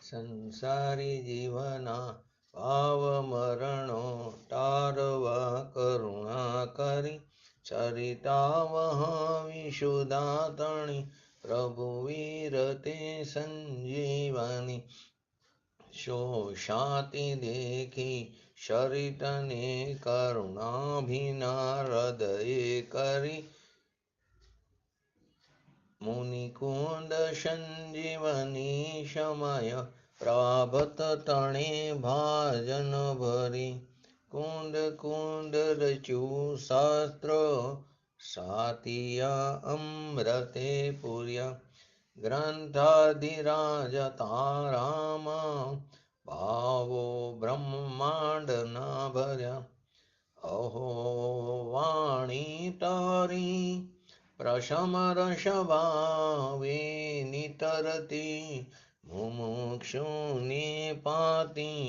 સંસારી જીવના ભાવ મરણો તારવા કરુણા કરી ચરિતાવહ વિશુદાતણી પ્રભુ વીરતે સંજીવની શોષાતિ દેખી શરિતને કરુણાભિના હૃદયે કરી મુનિકુંદ સંજીવની સમય પ્રાભત તણે ભાજન ભરી કુંદ કુંદ રચ્યું શાસ્ત્ર સાતિયા અમૃતે પૂર્યા ગ્રંથાધિરાજ તારામ ભાવો બ્રહ્માંડ ના ભર્યા અહો વાણી તારી પ્રશમ રસભાવે નિતરતી મુમુક્ષુને પાતી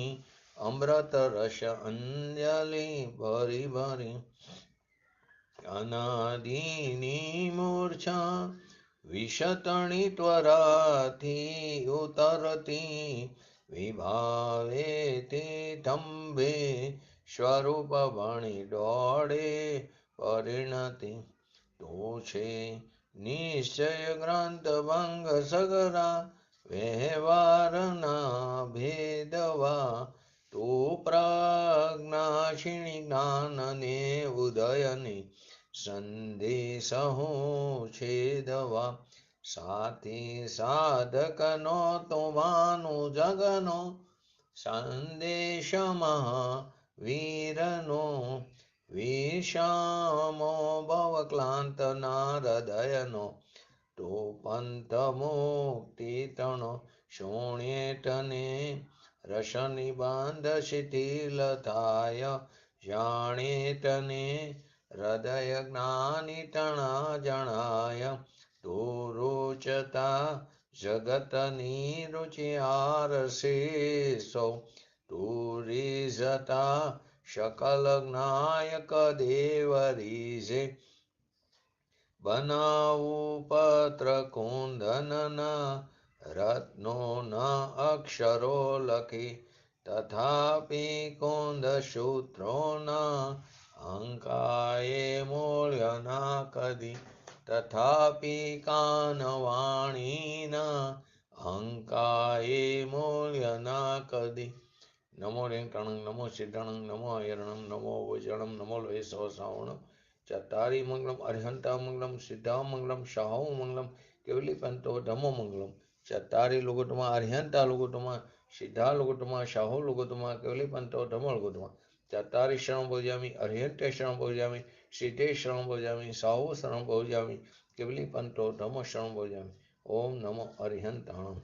અમૃત રસ અંજલિ ભરી ભરી અનાદિની મૂર્છા વિષતણી ત્વરાથી ઉતરતી વિભાવે તે થંભે સ્વરૂપ ભણી દોડે પરિણતિ તો છે નિશ્ચય ગ્રંથ ભંગ સગરા વ્યવહારના ભેદવા તો પ્રજ્ઞાક્ષિણી જ્ઞાનને ઉદયની સંદેશહો છેદવા સાથે સાધકનો તો ભાનો જગનો સંદેશ મહાવીરનો વિષમો ભવક્લાંતના હૃદયનો તો પંથ મુક્તિ તણો શોણ્યેટને રસ નિબંધ શિથિલ થાય જાણેતને હૃદય જ્ઞાની તણા જણાય તો રોચતા જગતની રુચિ આરશેષો તો રીઝતા શકલ જ્ઞાયક દેવરીજે બનાવું પત્ર કુંદનના રત્નો ન અક્ષરો લખી તથાપી કુંદ સૂત્રોના અંકાએ મૂલ્ય ના કદી તથાપી કાનવાણીના અંકાએ મૂલ્ય ના કદી નમો રેંકણં નમો સિદ્ધણં નમો અયર્ણં નમો વજણં નમો લોહેશો શ્રાવણ ચતારી મંગલમ અર્હંતા મંગલમ સિદ્ધા મંગલમ શાહો મંગલમ કેવલી પંતો ધમો મંગલમ ચતારી લુગુટમાં અર્હંતા લુગુટમાં સિદ્ધા લુગુટમાં શાહો લુગુટમાં કેવલી પંતો ધમો લુગુટમાં ચતારી શરણ ભોજામી અર્હંતે શરણ ભોજામી સિદ્ધે શરણ ભોજામી શાહો શરણ ભોજામી કેવલી પંતો ધમો શરણ ભોજામી ઓમ નમો અર્હંતાણં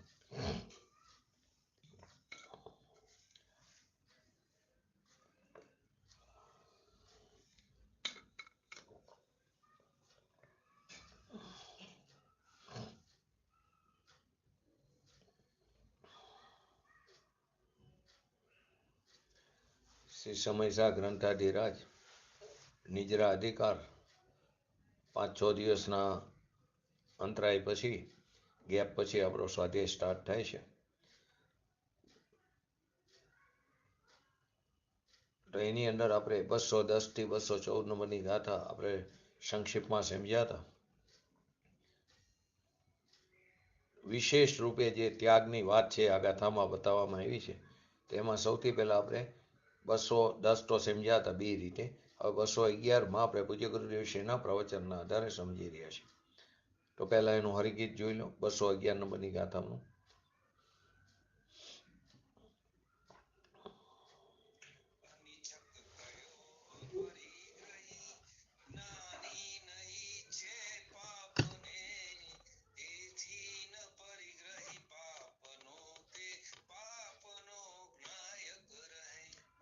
શ્રી સમયસા ગ્રંથાધિરાજ નિજરા અધિકાર 5-6 દિવસના અંતરાય પછી ગેપ પછી આપણો સ્વાધ્યાય સ્ટાર્ટ થાય છે. તો એની અંદર આપણે 210 થી 214 નંબરની ગાથા આપણે સંક્ષિપ્તમાં સમજ્યા હતા. વિશેષ રૂપે જે ત્યાગની વાત છે આ ગાથામાં બતાવવામાં આવી છે તેમાં સૌથી પહેલા આપણે 210 તો સમજ્યા હતા બે રીતે. હવે 211માં આપણે પૂજ્ય ગુરુદેવ શ્રીના પ્રવચનના આધારે સમજી રહ્યા છીએ. તો પહેલા એનું હરિગીત જોઈ લો 211 નંબરની ગાથાનું.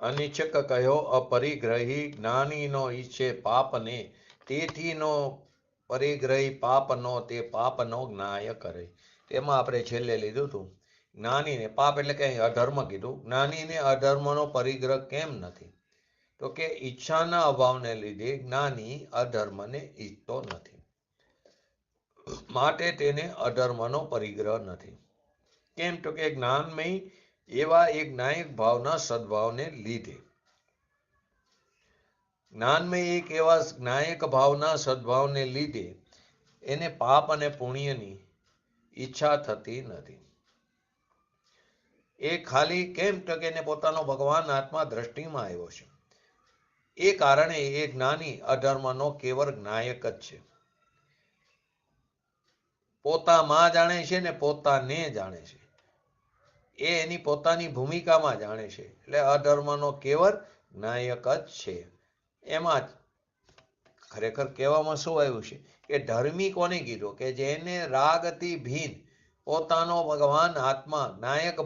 અનિચ્છક કહ્યો અપરિગ્રહી જ્ઞાનીનો ઈચ્છે પાપને તેથી નો પરિગ્રહી પાપનો તે પાપનો જ્ઞાય કરે. તેમાં આપણે છેલ્લે લીધું હતું જ્ઞાનીને પાપ એટલે કે અધર્મ કીધું. જ્ઞાનીને અધર્મનો પરિગ્રહ કેમ નથી? તો કે ઈચ્છાના અભાવને લીધે જ્ઞાની અધર્મને ઈચ્છતો નથી, માટે તેને અધર્મનો પરિગ્રહ નથી. કેમ તો કે જ્ઞાનમય એવા એક જ્ઞાયક ભાવના સદભાવને લીધે, જ્ઞાનમય એક એવા જ્ઞાયક ભાવના સદભાવને લીધે એને પાપ અને પુણ્યની ઈચ્છા થતી નથી. એ ખાલી કેમ તો કે એને પોતાનો ભગવાન આત્મા દ્રષ્ટિમાં આવ્યો છે. એ કારણે એ જ્ઞાની અધર્મનો કેવળ જ્ઞાયક જ છે. પોતામાં જાણે છે ને પોતાને જાણે છે. એ એની પોતાની ભૂમિકામાં જાણે છે. એટલે અધર્મનો કેવળ જ્ઞાયક જ છે. એમાં ખરેખર કહેવામાં શું આવ્યું છે કે ધર્મી કોને કીધું? કે જેને રાગથી ભીન પોતાનો ભગવાન આત્મા જ્ઞાયક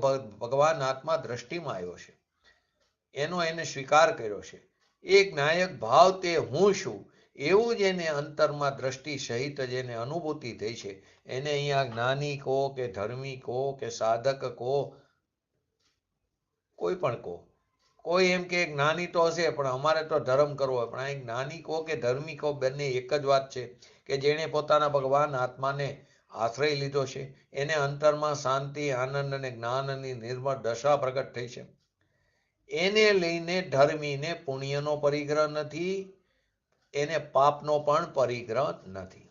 ભગવાન આત્મા દ્રષ્ટિમાં આવ્યો છે, એનો એને સ્વીકાર કર્યો છે. એ જ્ઞાયક ભાવ તે હું છું એવું જ એને અંતરમાં દ્રષ્ટિ સહિત જેને અનુભૂતિ થઈ છે, એને અહીંયા જ્ઞાની કહો કે ધર્મી કહો કે સાધક કહો, કોઈ પણ કહો. કોઈ એમ કે જ્ઞાની તો હશે પણ અમારે તો ધર્મ કરવો હોય, પણ અહીં જ્ઞાની કહો કે ધર્મી કહો બંને એક જ વાત છે કે જેણે પોતાના ભગવાન આત્માને આશ્રય લીધો છે, એને અંતરમાં શાંતિ, આનંદ અને જ્ઞાનની નિર્મળ દશા પ્રગટ થઈ છે. એને લઈને ધર્મીને પુણ્યનો પરિગ્રહ નથી, એને પાપનો પણ પરિગ્રહ નથી.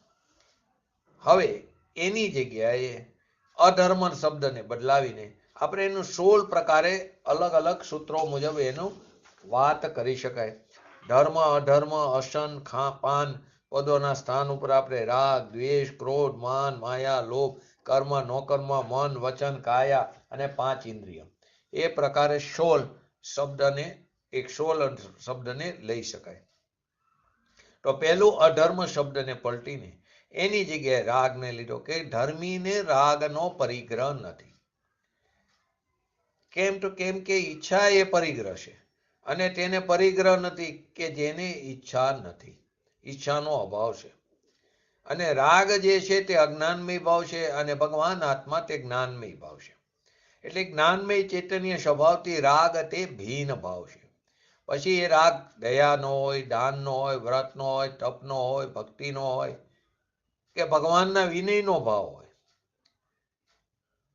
હવે એની જગ્યાએ અધર્મ શબ્દને બદલાવીને આપણે એનું 16 પ્રકારે અલગ અલગ સૂત્રો મુજબ એનું વાત કરી શકાય. ધર્મ, અધર્મ, અસન, પાન પદોના સ્થાન ઉપર આપણે રાગ, દ્વેષ, ક્રોધ, માન, માયા, લોભ, કર્મ, નોકર્મ, મન, વચન, કાયા અને 5 ઇન્દ્રિય, એ પ્રકારે 16 શબ્દને 16 શબ્દને લઈ શકાય. તો પહેલું અધર્મ શબ્દને પલટીને એની જગ્યાએ રાગને લીધો કે ધર્મીને રાગનો પરિગ્રહ નથી. કેમ તો કેમ કે ઈચ્છા એ પરિગ્રહ છે અને તેને પરિગ્રહ નથી કે જેને ઈચ્છા નથી, ઈચ્છાનો અભાવ છે. અને રાગ જે છે તે અજ્ઞાનમય ભાવ છે અને ભગવાન આત્મા તે જ્ઞાનમય ભાવ છે. એટલે જ્ઞાનમય ચૈતન્ય સ્વભાવથી રાગ તે ભીન ભાવ છે. પછી એ રાગ દયાનો હોય, દાનનો હોય, વ્રતનો હોય, તપનો હોય, ભક્તિનો હોય કે ભગવાનના વિનયનો ભાવ હોય,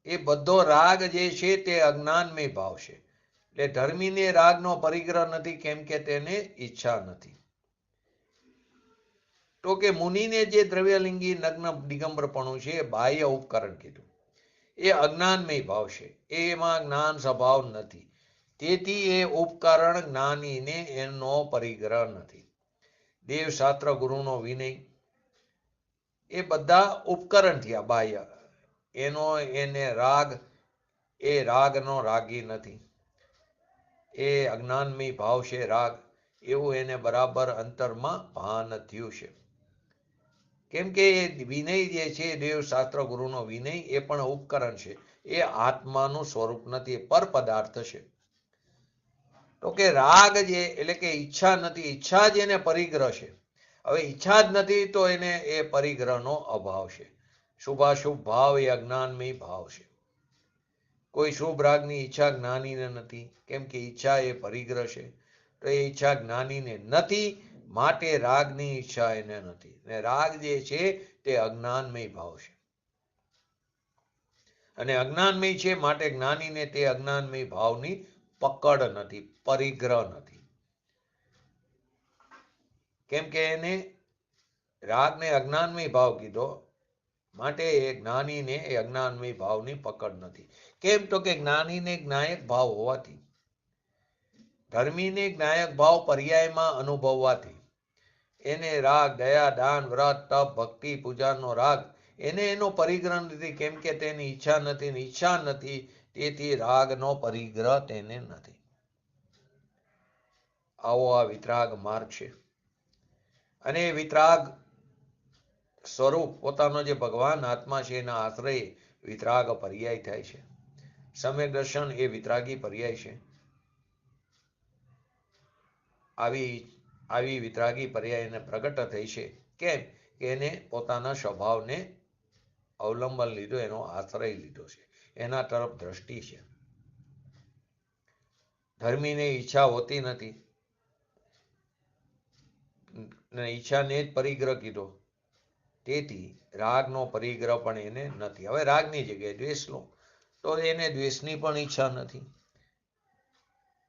એ બધો રાગ જે છે તે અજ્ઞાનમય ભાવ છે. એટલે ધર્મીને રાગનો પરિગ્રહ નથી કેમ કે તેને ઈચ્છા નથી. તો કે મુનિને જે દ્રવ્યલિંગી નગ્ન દિગંબરપણું છે એ બાહ્ય ઉપકરણ કીધું, એ અજ્ઞાનમય ભાવ છે, એમાં જ્ઞાન સ્વભાવ નથી. તેથી એ ઉપકરણ જ્ઞાનીને એનો પરિગ્રહ નથી. દેવ, શાસ્ત્ર, ગુરુનો વિનય એ બધા ઉપકરણ થયા બાહ્ય. એને રાગ, એ રાગનો રાગી નથી, એ અજ્ઞાનમય ભાવ છે રાગ, એવું એને બરાબર અંતરમાં ભાન થયું છે. કેમ કે એ વિનય જે છે, દેવ, શાસ્ત્ર, ગુરુનો વિનય એ પણ ઉપકરણ છે, એ આત્માનું સ્વરૂપ નથી, એ પર પદાર્થ છે. તો કે રાગ જે એટલે કે ઈચ્છા નથી, ઈચ્છા જ એને પરિગ્રહ છે. હવે ઈચ્છા જ નથી તો એને એ પરિગ્રહનો અભાવ છે. શુભાશુભ ભાવ એ અજ્ઞાનમય ભાવ છે. કોઈ શુભ રાગની ઈચ્છા જ્ઞાનીને નથી કેમ કે ઈચ્છા એ પરિગ્રહ છે. તો એ ઈચ્છા જ્ઞાનીને નથી, માટે રાગની ઈચ્છા એને નથી. ને રાગ જે છે તે અજ્ઞાનમય ભાવ છે અને અજ્ઞાનમય છે, માટે જ્ઞાનીને તે અજ્ઞાનમય ભાવની પકડ નથી, પરિગ્રહ નથી. કેમ કે એને રાગને અજ્ઞાનમય ભાવ કીધો, માટે એ જ્ઞાનીને એ અજ્ઞાનમય ભાવની પકડ નથી. કેમ તો કે જ્ઞાનીને જ્ઞાયક ભાવ હોવાથી, ધર્મીને જ્ઞાયક ભાવ પર્યાયમાં અનુભવવાથી, એને રાગ, દયા, દાન, વ્રત, તપ, ભક્તિ, પૂજાનો રાગ, એને એનો પરિગ્રહ નથી કેમ કે તેની ઈચ્છા નથી, ઈચ્છા નથી, તેથી રાગનો પરિગ્રહ તેને નથી. આવો આ વિતરાગ માર્ગ છે. અને વિતરાગ સ્વરૂપ પોતાનો જે ભગવાન આત્મા છે એના આશ્રય વિતરાગ પર્યાય થાય છે. સમ્યક દર્શન એ વિતરાગી પર્યાય છે. આવી વિતરાગી પર્યાય એને પ્રગટ થઈ છે. કેમ કે એને પોતાના સ્વભાવને અવલંબન લીધું, એનો આશ્રય લીધો છે, એના તરફ દ્રષ્ટિ છે. ધર્મીને ઈચ્છા હોતી નથી, ઈચ્છાને જ પરિગ્રહ કીધો, તેથી રાગનો પરિગ્રહ પણ એને નથી. હવે રાગની જગ્યાએ દ્વેષ લો તો એને દ્વેષની પણ ઈચ્છા નથી.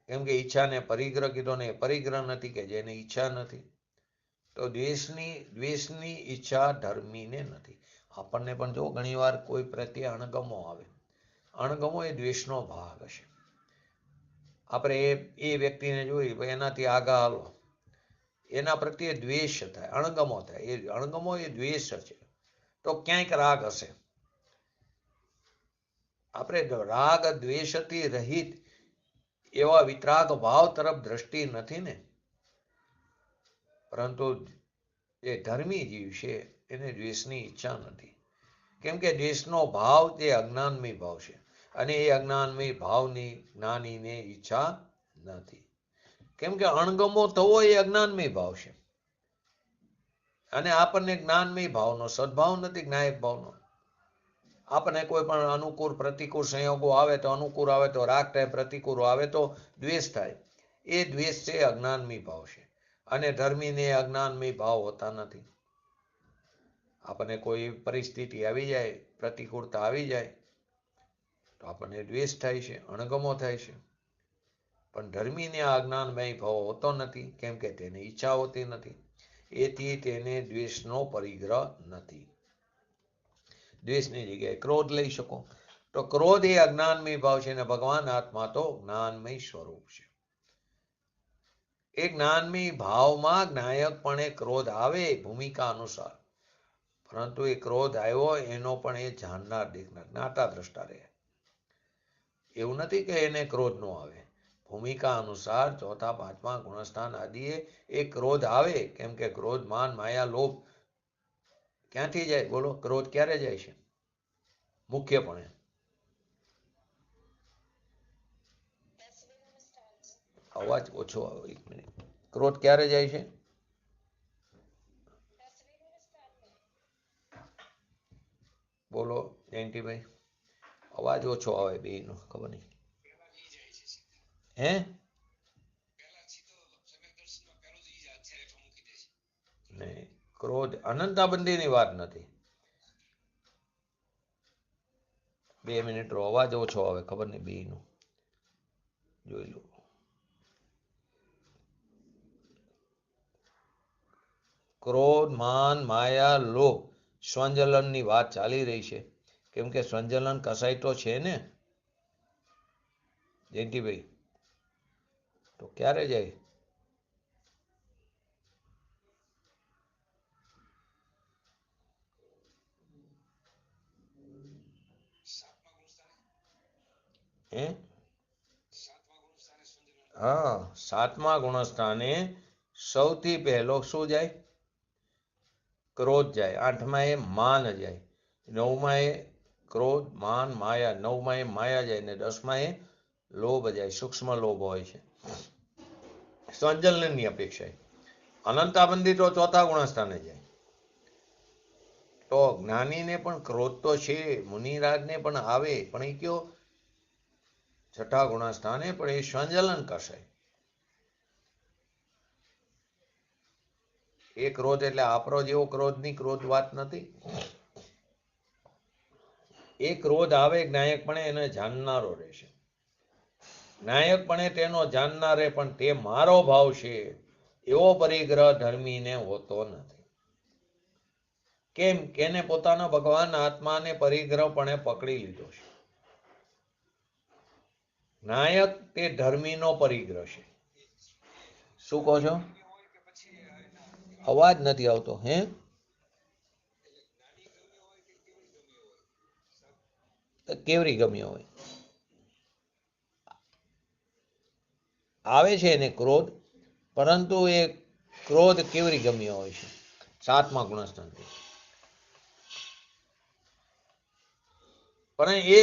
કેમ કે ઈચ્છાને પરિગ્રહ કીધો ને, પરિગ્રહ નથી કે જેને ઈચ્છા નથી. તો દ્વેષની ઈચ્છા ધર્મીને નથી. આપણને પણ જો ઘણી વાર કોઈ પ્રત્યે અણગમો આવે, અણગમો એ દ્વેષનો ભાગ હશે. આપણે એ વ્યક્તિને જોઈ એનાથી આગા હાલો, એના પ્રત્યે દ્વેષ થાય, અણગમો થાય. એ અણગમો એ દ્વેષ છે. તો ક્યાંક રાગ હશે. આપણે રાગ દ્વેષથી રહિત એવા વિતરાગ ભાવ તરફ દ્રષ્ટિ નથી ને. પરંતુ જે ધર્મી જીવ છે એને દ્વેષની ઈચ્છા નથી. કેમ કે દ્વેષનો ભાવ તે અજ્ઞાનમય ભાવ છે, અને એ અજ્ઞાનમય ભાવની જ્ઞાનીને ઈચ્છા નથી. કેમ કે અણગમો થવો એ અજ્ઞાનમય ભાવ છે, અને આપણને જ્ઞાનમય ભાવનો સદભાવ નથી, જ્ઞાયક ભાવનો. આપણને કોઈ પણ અનુકૂળ પ્રતિકૂળ સંયોગો આવે તો અનુકૂળ આવે તો રાગ થાય, પ્રતિકૂળ આવે તો દ્વેષ થાય. એ દ્વેષ છે અજ્ઞાનમય ભાવ છે, અને ધર્મીને અજ્ઞાનમય ભાવ હોતા નથી. આપણને કોઈ પરિસ્થિતિ આવી જાય, પ્રતિકૂળતા આવી જાય તો આપણને દ્વેષ થાય છે, અણગમો થાય છે. પણ ધર્મીને આ અજ્ઞાનમય ભાવ હોતો નથી, કેમ કે તેને ઈચ્છા હોતી નથી. એથી તેને દ્વેષનો પરિગ્રહ નથી. દ્વેષની જગ્યાએ ક્રોધ લઈ શકો તો ક્રોધ એ અજ્ઞાનમય ભાવ છે, અને ભગવાન આત્મા તો જ્ઞાનમય સ્વરૂપ છે. એ જ્ઞાનમય ભાવમાં જ્ઞાયકપણે ક્રોધ આવે ભૂમિકા અનુસાર, પરંતુ એ ક્રોધ આવ્યો એનો પણ એ જાણનાર દેખનાર જ્ઞાતા દ્રષ્ટા રહે. એવું નથી કે એને ક્રોધ નો આવે. ભૂમિકા અનુસાર ચોથા પાંચમા ગુણસ્થાન આદિએ એ ક્રોધ આવે. કેમ કે ક્રોધ માન માયા લોભ ક્યાંથી જાય? બોલો, ક્રોધ ક્યારે જાય છે? મુખ્યપણે અવાજ ઓછો આવે, 1 મિનિટ. ક્રોધ ક્યારે જાય છે? બોલો જયંતિભાઈ, અવાજ ઓછો આવે બેયનો, ખબર નહીં. હે નહીં, ક્રોધ અનંતાબંધીની વાત નથી. 2 મિનિટ અવાજ ઓછો આવે, ખબર નહીં બેયનો, જોઈ લો. ક્રોધ માન માયા લોભ સ્વંજલનની વાત ચાલી રહી છે. કેમ કે સ્વંજલન કસાય તો છે ને જયંતિભાઈ, તો ક્યારે જાય? હે હા, 7મા ગુણસ્થાને સૌથી પહેલો શું જાય? ક્રોધ જાય. 8મા એ માન જાય. 9મા એ ક્રોધ માન માયા, 9મા એ માયા જાય, ને 10મા એ લોભ જાય. સૂક્ષ્મ લોભ હોય છે સ્વંજલનની અપેક્ષાએ. અનંતાબંધી તો ચોથા ગુણસ્થાને જાય. તો જ્ઞાનીને પણ ક્રોધ તો છે, મુનિરાજને પણ આવે, પણ એ કયો? છઠ્ઠા ગુણસ્થાને, પણ એ સ્વંજલન કરશે. એ ક્રોધ એટલે આપણો જેવો ક્રોધની ક્રોધ વાત નથી. એ ક્રોધ આવે જ્ઞાયકપણે એને જાણનારો રહેશે. જ્ઞાયકપણે તેનો જાણનારે, પણ તે મારો ભાવ છે એવો પરિગ્રહ ધર્મીને હોતો નથી. કેમ કે એને પોતાના ભગવાન આત્માને પરિગ્રહપણે પકડી લીધો છે. નાયક તે ધર્મીનો પરિગ્રહ છે. શું કહો છો? અવાજ નથી આવતો. હે કેવરી ગમ્યો હોય? આવે છે એને ક્રોધ, પરંતુ એ ક્રોધ કેવરી ગમ્યો હોય છે 7મા ગુણસ્થાનથી. પણ એ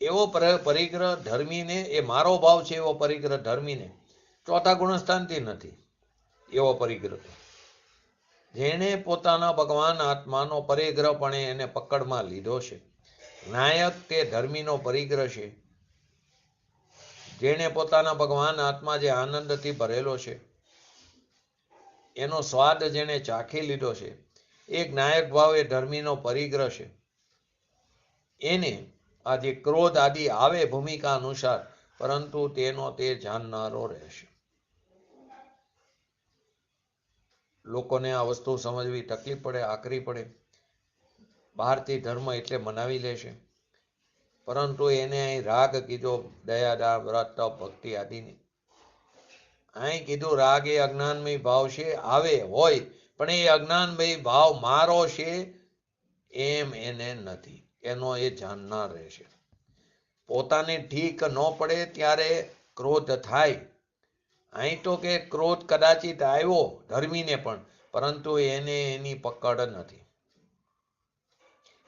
એવો પરિગ્રહ ધર્મીને, એ મારો ભાવ છે એવો પરિગ્રહ ધર્મીને ચોથા ગુણસ્થાનથી નથી. એવો પરિગ્રહ જેણે પોતાના ભગવાન આત્માનો પરિગ્રહપણે એને પકડમાં લીધો છે. નાયક તે ધર્મીનો પરિગ્રહ છે. જેણે પોતાના ભગવાન આત્મા જે આનંદથી ભરેલો છે, એનો સ્વાદ જેણે ચાખી લીધો છે, એક નાયક ભાવ એ ધર્મીનો પરિગ્રહ છે. એને આ જે ક્રોધ આદિ આવે ભૂમિકા અનુસાર, પરંતુ તેનો તે જાણનારો રહેશે. લોકોને આ વસ્તુ સમજવી તકલીફ પડે, આકરી પડે. બહારથી ધર્મ એટલે મનાવી લેશે, પરંતુ એને અહીં રાગ કીધો, દયા, દાન, વ્રત, તપ, ભક્તિ આદિની. અહીં કીધું રાગ એ અજ્ઞાનમય ભાવ છે, આવે હોય, પણ એ અજ્ઞાનમય ભાવ મારો છે એમ એને નથી. એનો એ જાણનાર રહેશે. પોતાને ઠીક ન પડે ત્યારે ક્રોધ થાય. અહીં તો કે ક્રોધ કદાચિત આવ્યો ધર્મીને પણ, પરંતુ એને એની પકડ નથી.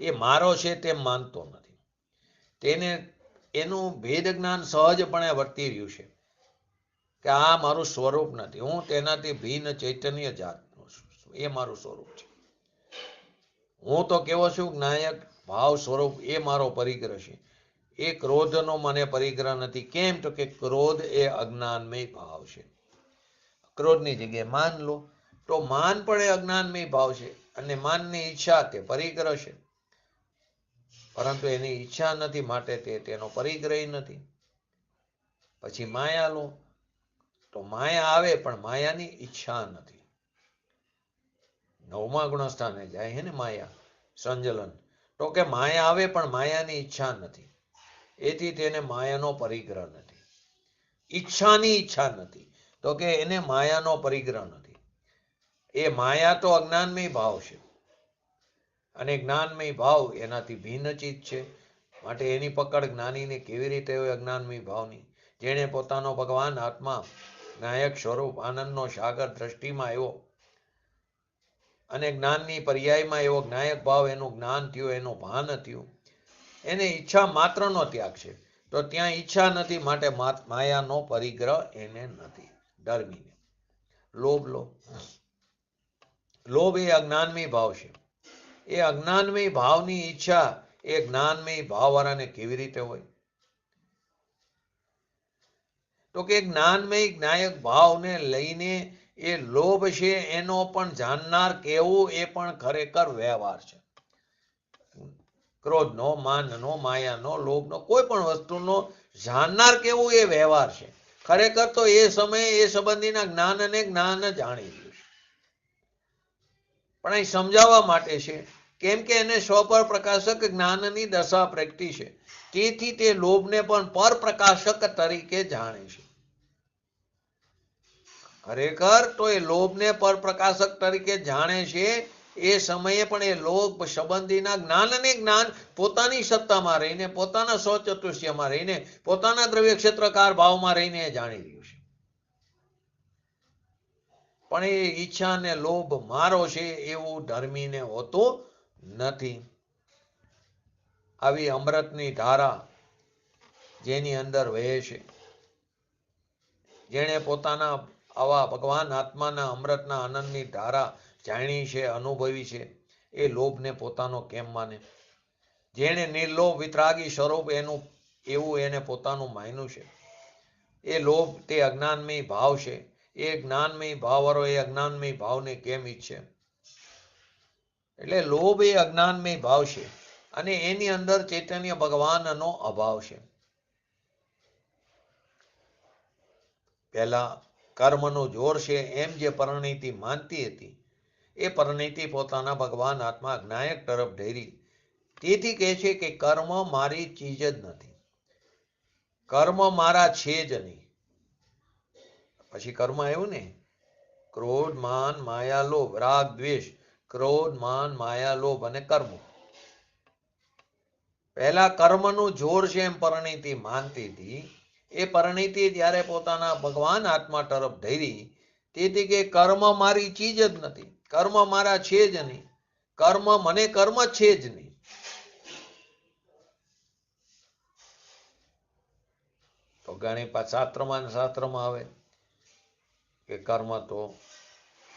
એ મારો છે તેમ માનતો નથી. તેને એનું ભેદ જ્ઞાન સહજપણે વર્તી રહ્યું છે કે આ મારું સ્વરૂપ નથી, હું તેનાથી ભિન્ન ચૈતન્ય જાતનું છું, એ મારું સ્વરૂપ છે. હું તો કેવો છું નાયક ભાવ સ્વરૂપ, એ મારો પરિગ્રહ છે. એ ક્રોધનો મને પરિગ્રહ નથી. કેમ? તો કે ક્રોધ એ અજ્ઞાનમય ભાવ છે. ક્રોધની જગ્યાએ માન લો તો માન પણ એ અજ્ઞાનમય ભાવ છે, અને માનની ઈચ્છા તે પરિગ્રહ છે, પરંતુ એની ઈચ્છા નથી માટે તેનો પરિગ્રહ નથી. પછી માયા લો તો માયા આવે પણ માયાની ઈચ્છા નથી. 9મા ગુણસ્થાને જાય છે ને માયા સંજલન, તો કે માયા આવે પણ માયાની ઈચ્છા નથી. એથી તેને માયાનો પરિગ્રહ નથી. ઈચ્છાની ઈચ્છા નથી, તો કે એને માયાનો પરિગ્રહ નથી. એ માયા તો અજ્ઞાનમય ભાવ છે, અને જ્ઞાનમય ભાવ એનાથી ભિન્ન ચીજ છે. માટે એની પકડ જ્ઞાનીને કેવી રીતે હોય અજ્ઞાનમય ભાવની? જેણે પોતાનો ભગવાન આત્મા નાયક સ્વરૂપ આનંદનો સાગર દ્રષ્ટિમાં આવ્યો, અને જ્ઞાનની પર્યાયમાં એવો નાયક ભાવ, એનું જ્ઞાન થયું, એનું ભાન થયું, એને ઈચ્છા માત્રનો ત્યાગ છે. તો ત્યાં ઈચ્છા નથી માટે માયાનો પરિગ્રહ એને નથી. ધર્મીને લોભ લો. લોભ એ અજ્ઞાનમય ભાવ છે. એ અજ્ઞાનમય ભાવની ઈચ્છા એ જ્ઞાનમય ભાવવાળાને કેવી રીતે હોય? તો કે જ્ઞાનમય નાયક ભાવને લઈને એ લોભ છે, એનો પણ જાણનાર કેવું એ પણ ખરેખર વ્યવહાર છે. ક્રોધનો, માનનો, માયાનો, લોભનો, કોઈ પણ વસ્તુનો જાણનાર કેવું એ વ્યવહાર છે. ખરેખર તો એ સમયે એ સંબંધીના જ્ઞાનને જ્ઞાન જાણી રહ્યું છે, પણ અહીં સમજાવવા માટે છે. કેમ કે એને સ્વપર પ્રકાશક જ્ઞાનની દશા પ્રગટી છે, તેથી તે લોભને પણ પરપ્રકાશક તરીકે જાણે છે. ખરેખર તો એ લોભને પરપ્રકાશક તરીકે જાણે છે. એ સમયે પણ એ લોભ સંબંધીના જ્ઞાનને જ્ઞાન પોતાની સત્તામાં રહીને, પોતાના સ્વચતુષ્યમાં રહીને, પોતાના દ્રવ્ય ક્ષેત્રકાર ભાવમાં રહીને જાણી રહ્યું છે. પણ એ ઈચ્છા ને લોભ મારો છે એવું ધર્મીને હોતું નથી. આવી અમૃતની ધારા જેની અંદર વહે છે, જેણે પોતાના આવા ભગવાન આત્માના અમૃતના આનંદની ધારા જાણી છે, અનુભવી છે, એ લોભને પોતાનો કેમ માને? જેણે નિર્લોભ વિતરાગી સ્વરૂપ એનું એવું એને પોતાનું માન્યું છે, એ લોભ તે અજ્ઞાનમય ભાવ છે. એ જ્ઞાનમય ભાવવાળો એ અજ્ઞાનમય ભાવને કેમ ઈચ્છે? એટલે લોભ એ અજ્ઞાનમય ભાવ છે, અને એની અંદર ચૈતન્ય ભગવાનનો અભાવ છે. પહેલા કર્મનું જોર છે એમ જે પરિણીતિ માનતી હતી, એ પરિણીતિ પોતાના ભગવાન આત્મા નાયક તરફ ઢેરી. તેથી કહે છે કે કર્મ મારી ચીજ જ નથી, કર્મ મારા છે જ નહીં. પછી કર્મ આવ્યું ને, ક્રોધ, માન, માયા, લોભ, રાગ, દ્વેષ, ક્રોધ, માન, માયા, લોભ અને કર્મ. પહેલા કર્મનું જોર છે એમ પરિણીતિ માનતી હતી. એ પરિણીતિ જ્યારે પોતાના ભગવાન આત્મા તરફ ધરી, તેથી કે કર્મ મારી ચીજ જ નથી, કર્મ મારા છે જ નહીં, કર્મ મને કર્મ છે જ નહીં. તો ઘણી શાસ્ત્રમાં આવે કે કર્મ તો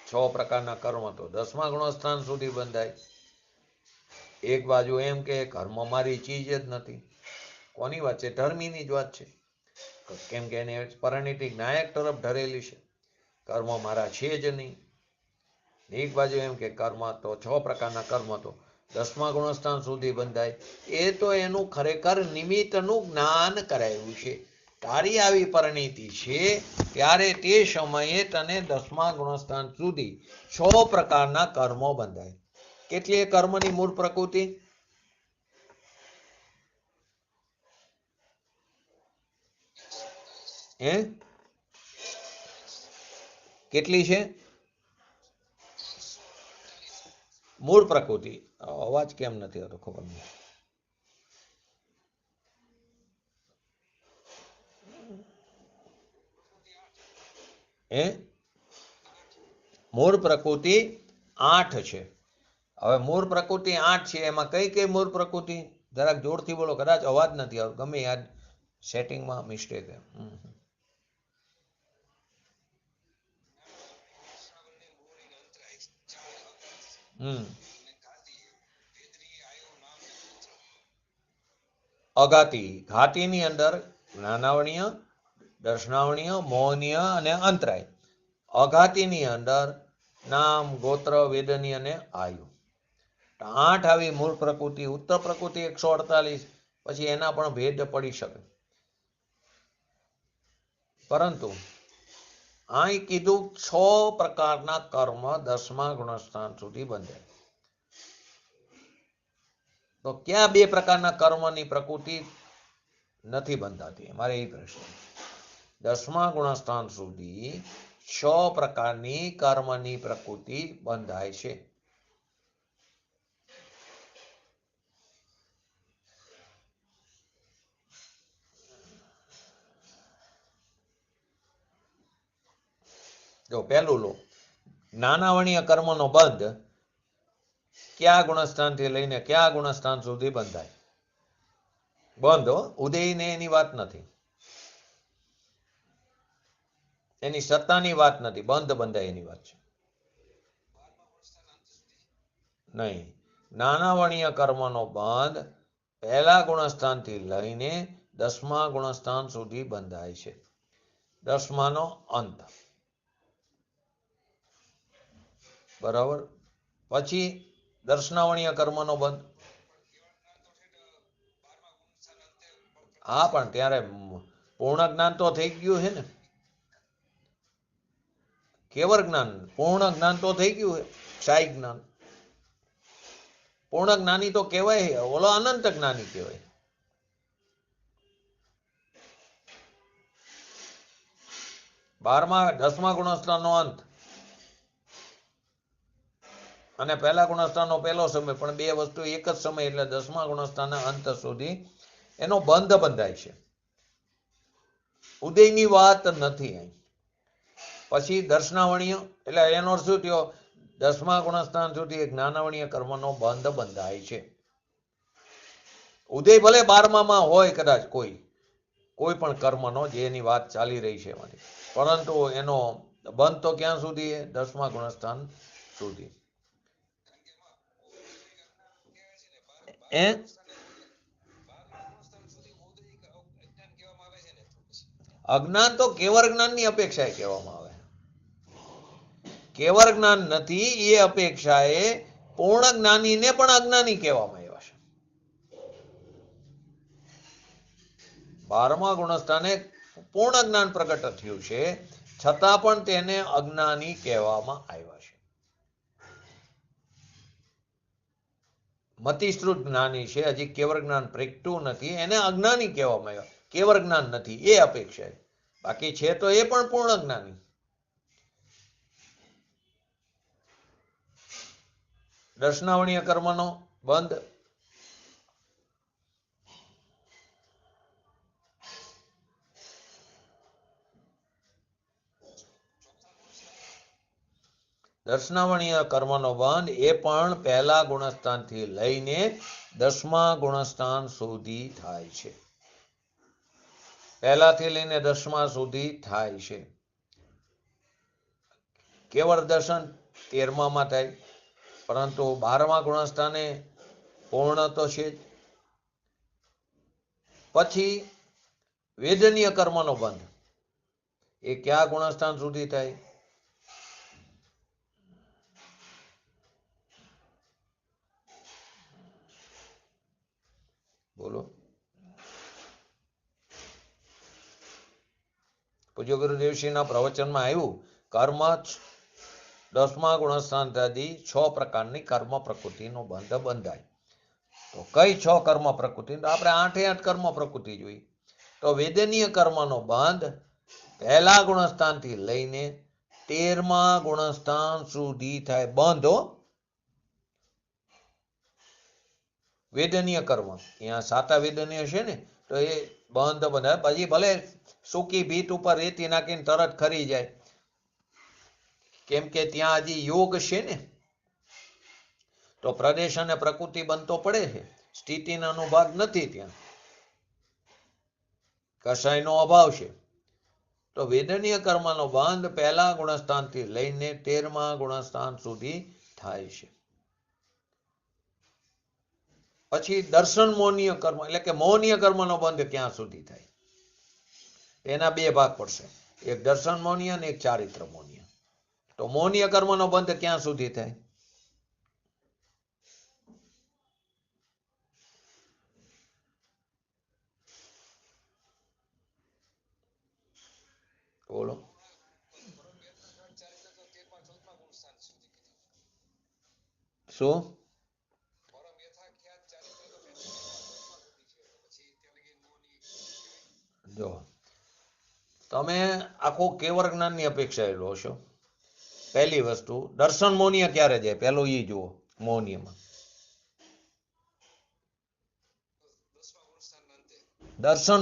6 પ્રકારના કર્મ તો 10મા ગુણસ્થાન સુધી બંધાય. એક બાજુ એમ કે કર્મ મારી ચીજ જ નથી. કોની વાત છે? ધર્મીની જ વાત છે. કેમ કે એને પરિણીતિ નાયક તરફ ધરેલી છે, કર્મ મારા છે જ નહીં. એક બાજુ એમ કે કર્મ તો 6 પ્રકારના કર્મ તો દસમા ગુણસ્થાન સુધી બંધાય. એ તો એનું ખરેખર નિમિત્તનું જ્ઞાન કરાયું છે. તારી આવી પરિણીતિ છે ત્યારે તે સમયે તને દસમા ગુણસ્થાન સુધી 6 પ્રકારના કર્મો બંધાય. કેટલી કર્મની મૂળ પ્રકૃતિ? કેટલી છે મૂળ પ્રકૃતિ? અવાજ કેમ નથી આવતો ખબર નહીં. મૂળ પ્રકૃતિ 8 છે. હવે મૂળ પ્રકૃતિ 8 છે, એમાં કઈ કઈ મૂળ પ્રકૃતિ? જરાક જોરથી બોલો, કદાચ અવાજ નથી આવતો, ગમે યાદ સેટિંગમાં મિસ્ટેક. અઘાતી, ઘાતીની અંદર જ્ઞાનાવણીય, દર્શનાવણીય, મોહનીય અને અંતરાય. અઘાતીની અંદર નામ, ગોત્ર, વેદની અને આયુ. 8 આવી મૂળ પ્રકૃતિ. ઉત્તર પ્રકૃતિ 148, પછી એના પણ ભેદ પડી શકે. પરંતુ અહીં કીધું 6 પ્રકારના કર્મ દસમા ગુણસ્થાન સુધી બંધાય. તો ક્યાં 2 પ્રકારના કર્મની પ્રકૃતિ નથી બંધાતી? મારે એ પ્રશ્ન. દસમા ગુણસ્થાન સુધી 6 પ્રકારની કર્મની પ્રકૃતિ બંધાય છે. જો પહેલું લો, જ્ઞાનાવણીય કર્મનો બંધ કયા ગુણસ્થાનથી લઈને કયા ગુણસ્થાન સુધી બંધાય? બંધ, ઉદયને એની વાત નથી, એની સત્તાની વાત નથી, બંધ બંધાય એની વાત છે. નહીં, જ્ઞાનાવણીય કર્મનો બંધ પહેલા ગુણસ્થાનથી લઈને દસમા ગુણસ્થાન સુધી બંધાય છે. દસમાનો અંત, બરાબર. પછી દર્શનાવણીય કર્મનો બંધ. હા, પણ ત્યારે પૂર્ણ જ્ઞાન તો થઈ ગયું છે ને. કેવળ જ્ઞાન, પૂર્ણ જ્ઞાન તો થઈ ગયું છે. ક્ષાય જ્ઞાન, પૂર્ણ જ્ઞાની તો કહેવાય, ઓલો અનંત જ્ઞાની કહેવાય. દસમા ગુણસ્થાનનો અંત અને પહેલા ગુણસ્થાનનો પહેલો સમય, પણ 2 વસ્તુ એક જ સમય, એટલે દસમા ગુણસ્થાનના અંત સુધી એનો બંધ બંધાય છે. ઉદયની વાત નથી અહીં. પછી દર્શનાવણીય, એટલે એનો અર્થ શું થયો? દસમા ગુણસ્થાન સુધી જ્ઞાનાવણીય કર્મનો બંધ બંધાય છે. ઉદય ભલે 12માં હોય કદાચ કોઈ પણ કર્મનો, જેની વાત ચાલી રહી છે એમાંથી, પરંતુ એનો બંધ તો ક્યાં સુધી? દસમા ગુણસ્થાન સુધી. અજ્ઞાન તો કેવળ જ્ઞાનની અપેક્ષાએ કહેવામાં આવે. કેવળ જ્ઞાન નથી, એ અપેક્ષાએ પૂર્ણ જ્ઞાનીને પણ અજ્ઞાની કહેવામાં આવ્યા છે. 12મા ગુણસ્થાને પૂર્ણ જ્ઞાન પ્રગટ થયું છે, છતાં પણ તેને અજ્ઞાની કહેવામાં આવ્યા છે. મતિશ્રુત જ્ઞાની છે, હજી કેવળ જ્ઞાન પ્રગટ્યું નથી, એને અજ્ઞાની કહેવામાં આવ્યા. કેવળ જ્ઞાન નથી એ અપેક્ષાએ, બાકી છે તો એ પણ પૂર્ણ જ્ઞાની. દર્શનાવણીય કર્મનો બંધ, દર્શનાવણીય કર્મનો બંધ એ પણ પહેલા ગુણસ્થાનથી લઈને દસમા ગુણસ્થાન સુધી થાય છે. પહેલાથી લઈને દસમા સુધી થાય છે. કેવળ દર્શન 13માં થાય, પરંતુ 12મા ગુણસ્થાને પૂર્ણ તો છે જ. પછી વેદનીય કર્મનો બંધ એ કયા ગુણસ્થાન સુધી થાય? બોલો. પૂજ્ય ગુરુદેવશ્રીના પ્રવચનમાં આવ્યું કર્મ 10મા ગુણસ્થાનથી 6 પ્રકારની કર્મ પ્રકૃતિનો બંધ બંધાય. તો કઈ 6 કર્મ પ્રકૃતિ? તો આપણે 8 કર્મ પ્રકૃતિ જોઈ. તો વેદનીય કર્મનો બંધ પહેલા ગુણસ્થાનથી લઈને 13મા ગુણસ્થાન સુધી થાય. બંધ વેદનીય કર્મ અહીંયા 7 વેદનીય છે ને, તો એ બંધ બંધાય. પછી ભલે સૂકી ભીત ઉપર રેતી નાખીને તરત ખરી જાય, કેમ કે ત્યાં હજી યોગ છે ને, તો પ્રદેશ અને પ્રકૃતિ બનતો પડે છે. સ્થિતિનો અનુભાગ નથી, ત્યાં કસાયનો અભાવ છે. તો વેદનીય કર્મનો બંધ પહેલા ગુણસ્થાનથી લઈને 13મા ગુણસ્થાન સુધી થાય છે. પછી દર્શન મોહનીય કર્મ એટલે કે મોહનીય કર્મનો બંધ ક્યાં સુધી થાય? એના 2 ભાગ પડશે, એક દર્શન મોહનીય અને એક ચારિત્ર મોહનીય. તો મોહનીય કર્મનો બંધ ક્યાં સુધી થાય? બોલો. શું? જો તમે આખું કેવર જ્ઞાનની અપેક્ષા લો છો. પહેલી વસ્તુ, દર્શન મોહનીય ક્યારે જાય? પહેલું એ જુઓ. મોહનીયમાં દર્શન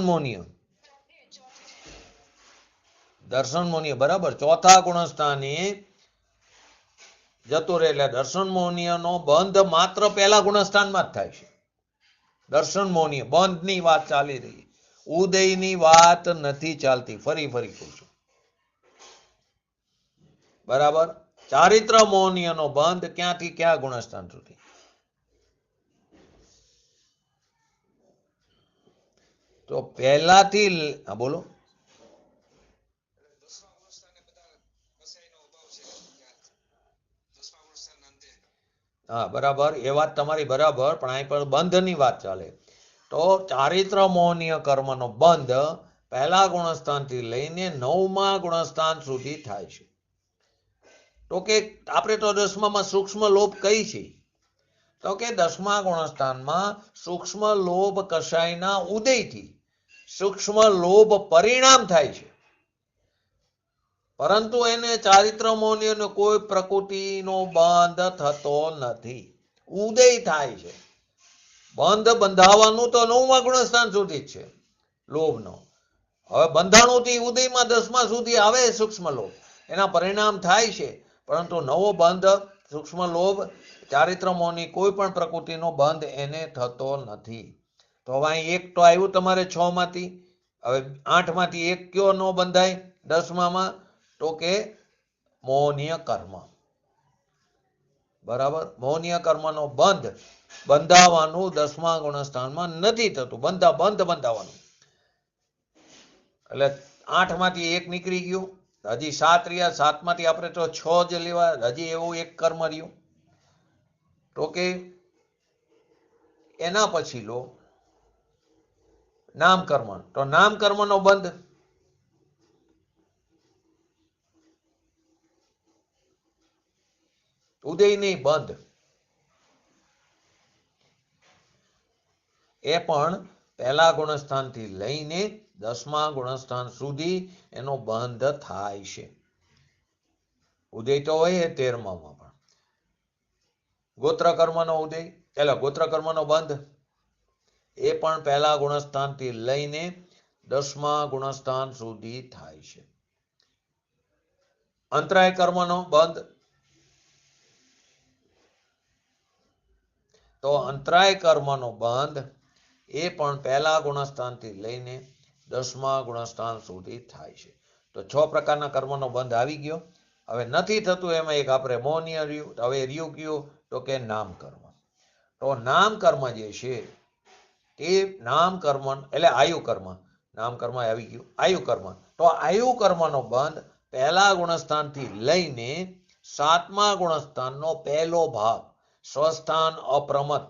મોહનીય બરાબર 4થા ગુણસ્થાને જતું રહે એટલે દર્શન મોહનીય નો બંધ માત્ર પહેલા ગુણસ્થાનમાં જ થાય છે. દર્શન મોહનીય બંધની વાત ચાલી રહી, ઉદયની વાત નથી ચાલતી. ફરી કહું છું, બરાબર. ચારિત્ર મોહનીય નો બંધ ક્યાંથી ક્યાં ગુણસ્થાન સુધી? તો પહેલાથી બોલો. હા બરાબર, એ વાત તમારી બરાબર, પણ અહીં પણ બંધની વાત ચાલે. તો ચારિત્ર મોહનીય કર્મનો બંધ પહેલા ગુણસ્થાનથી લઈને 9મા ગુણસ્થાન સુધી થાય છે. તો કે આપણે તો 10મામાં સૂક્ષ્મ લોભ કઈ છે? તો કે 10મા ગુણસ્થાનમાં સૂક્ષ્મ લોભ કસાયના ઉદયથી સૂક્ષ્મ લોભ પરિણામ થાય છે, પરંતુ એને ચારિત્ર મોહનીય કોઈ પ્રકૃતિનો બંધ થતો નથી. ઉદય થાય છે. બંધ બંધાવાનું તો 9મા ગુણસ્થાન સુધી જ છે લોભનો. હવે બંધાણુથી ઉદયમાં 10મા સુધી આવે સૂક્ષ્મ લોભ, એના પરિણામ થાય છે, પરંતુ નવો બંધ સૂક્ષ્મ લોભ ચારિત્ર મોહની કોઈ પણ પ્રકૃતિનો બંધ એને થતો નથી. તો હવે અહીં એક તો આવ્યું તમારે 6માંથી. હવે 8માંથી એક કયો ન બંધાય 10મામાં? તો કે મોહનીય કર્મ. બરાબર, મોહનીય કર્મનો બંધ બંધાવાનું 10મા ગુણસ્થાનમાં નથી થતું. બંધાવાનું એટલે 8માંથી એક નીકળી ગયું, હજી 7 રહ્યા. 7માંથી આપણે તો 6 જ લેવા, હજી એવું એક કર્મ રહ્યું. તો કે એના પછી લો નામ કર્મ. તો નામ કર્મનો બંધ ઉદય નહીં, બંધ એ પણ પહેલા ગુણસ્થાનથી લઈને 10મા ગુણસ્થાન સુધી એનો બંધ થાય છે. ઉદય તો હોય 13મામાં પણ. ગોત્ર કર્મનો ઉદય એટલે ગોત્ર કર્મનો બંધ એ પણ પહેલા ગુણસ્થાનથી લઈને 10મા ગુણસ્થાન સુધી થાય છે. અંતરાય કર્મનો બંધ, તો અંતરાય કર્મનો બંધ એ પણ પહેલા ગુણસ્થાનથી લઈને 10મા ગુણસ્થાન સુધી થાય છે. તો 6 પ્રકારના કર્મનો બંધ આવી ગયો. હવે નથી થતું એમાં એક આપણે મોહનીય રહ્યું. હવે રહ્યું કયું? તો કે નામ કર્મ. તો નામ કર્મ જે છે એ નામ કર્મ એટલે આયુ કર્મ. નામ કર્મ આવી ગયું, આયુ કર્મ. તો આયુ કર્મનો બંધ પહેલા ગુણસ્થાનથી લઈને 7મા ગુણસ્થાનનો પહેલો ભાગ સ્વસ્થાન અપ્રમત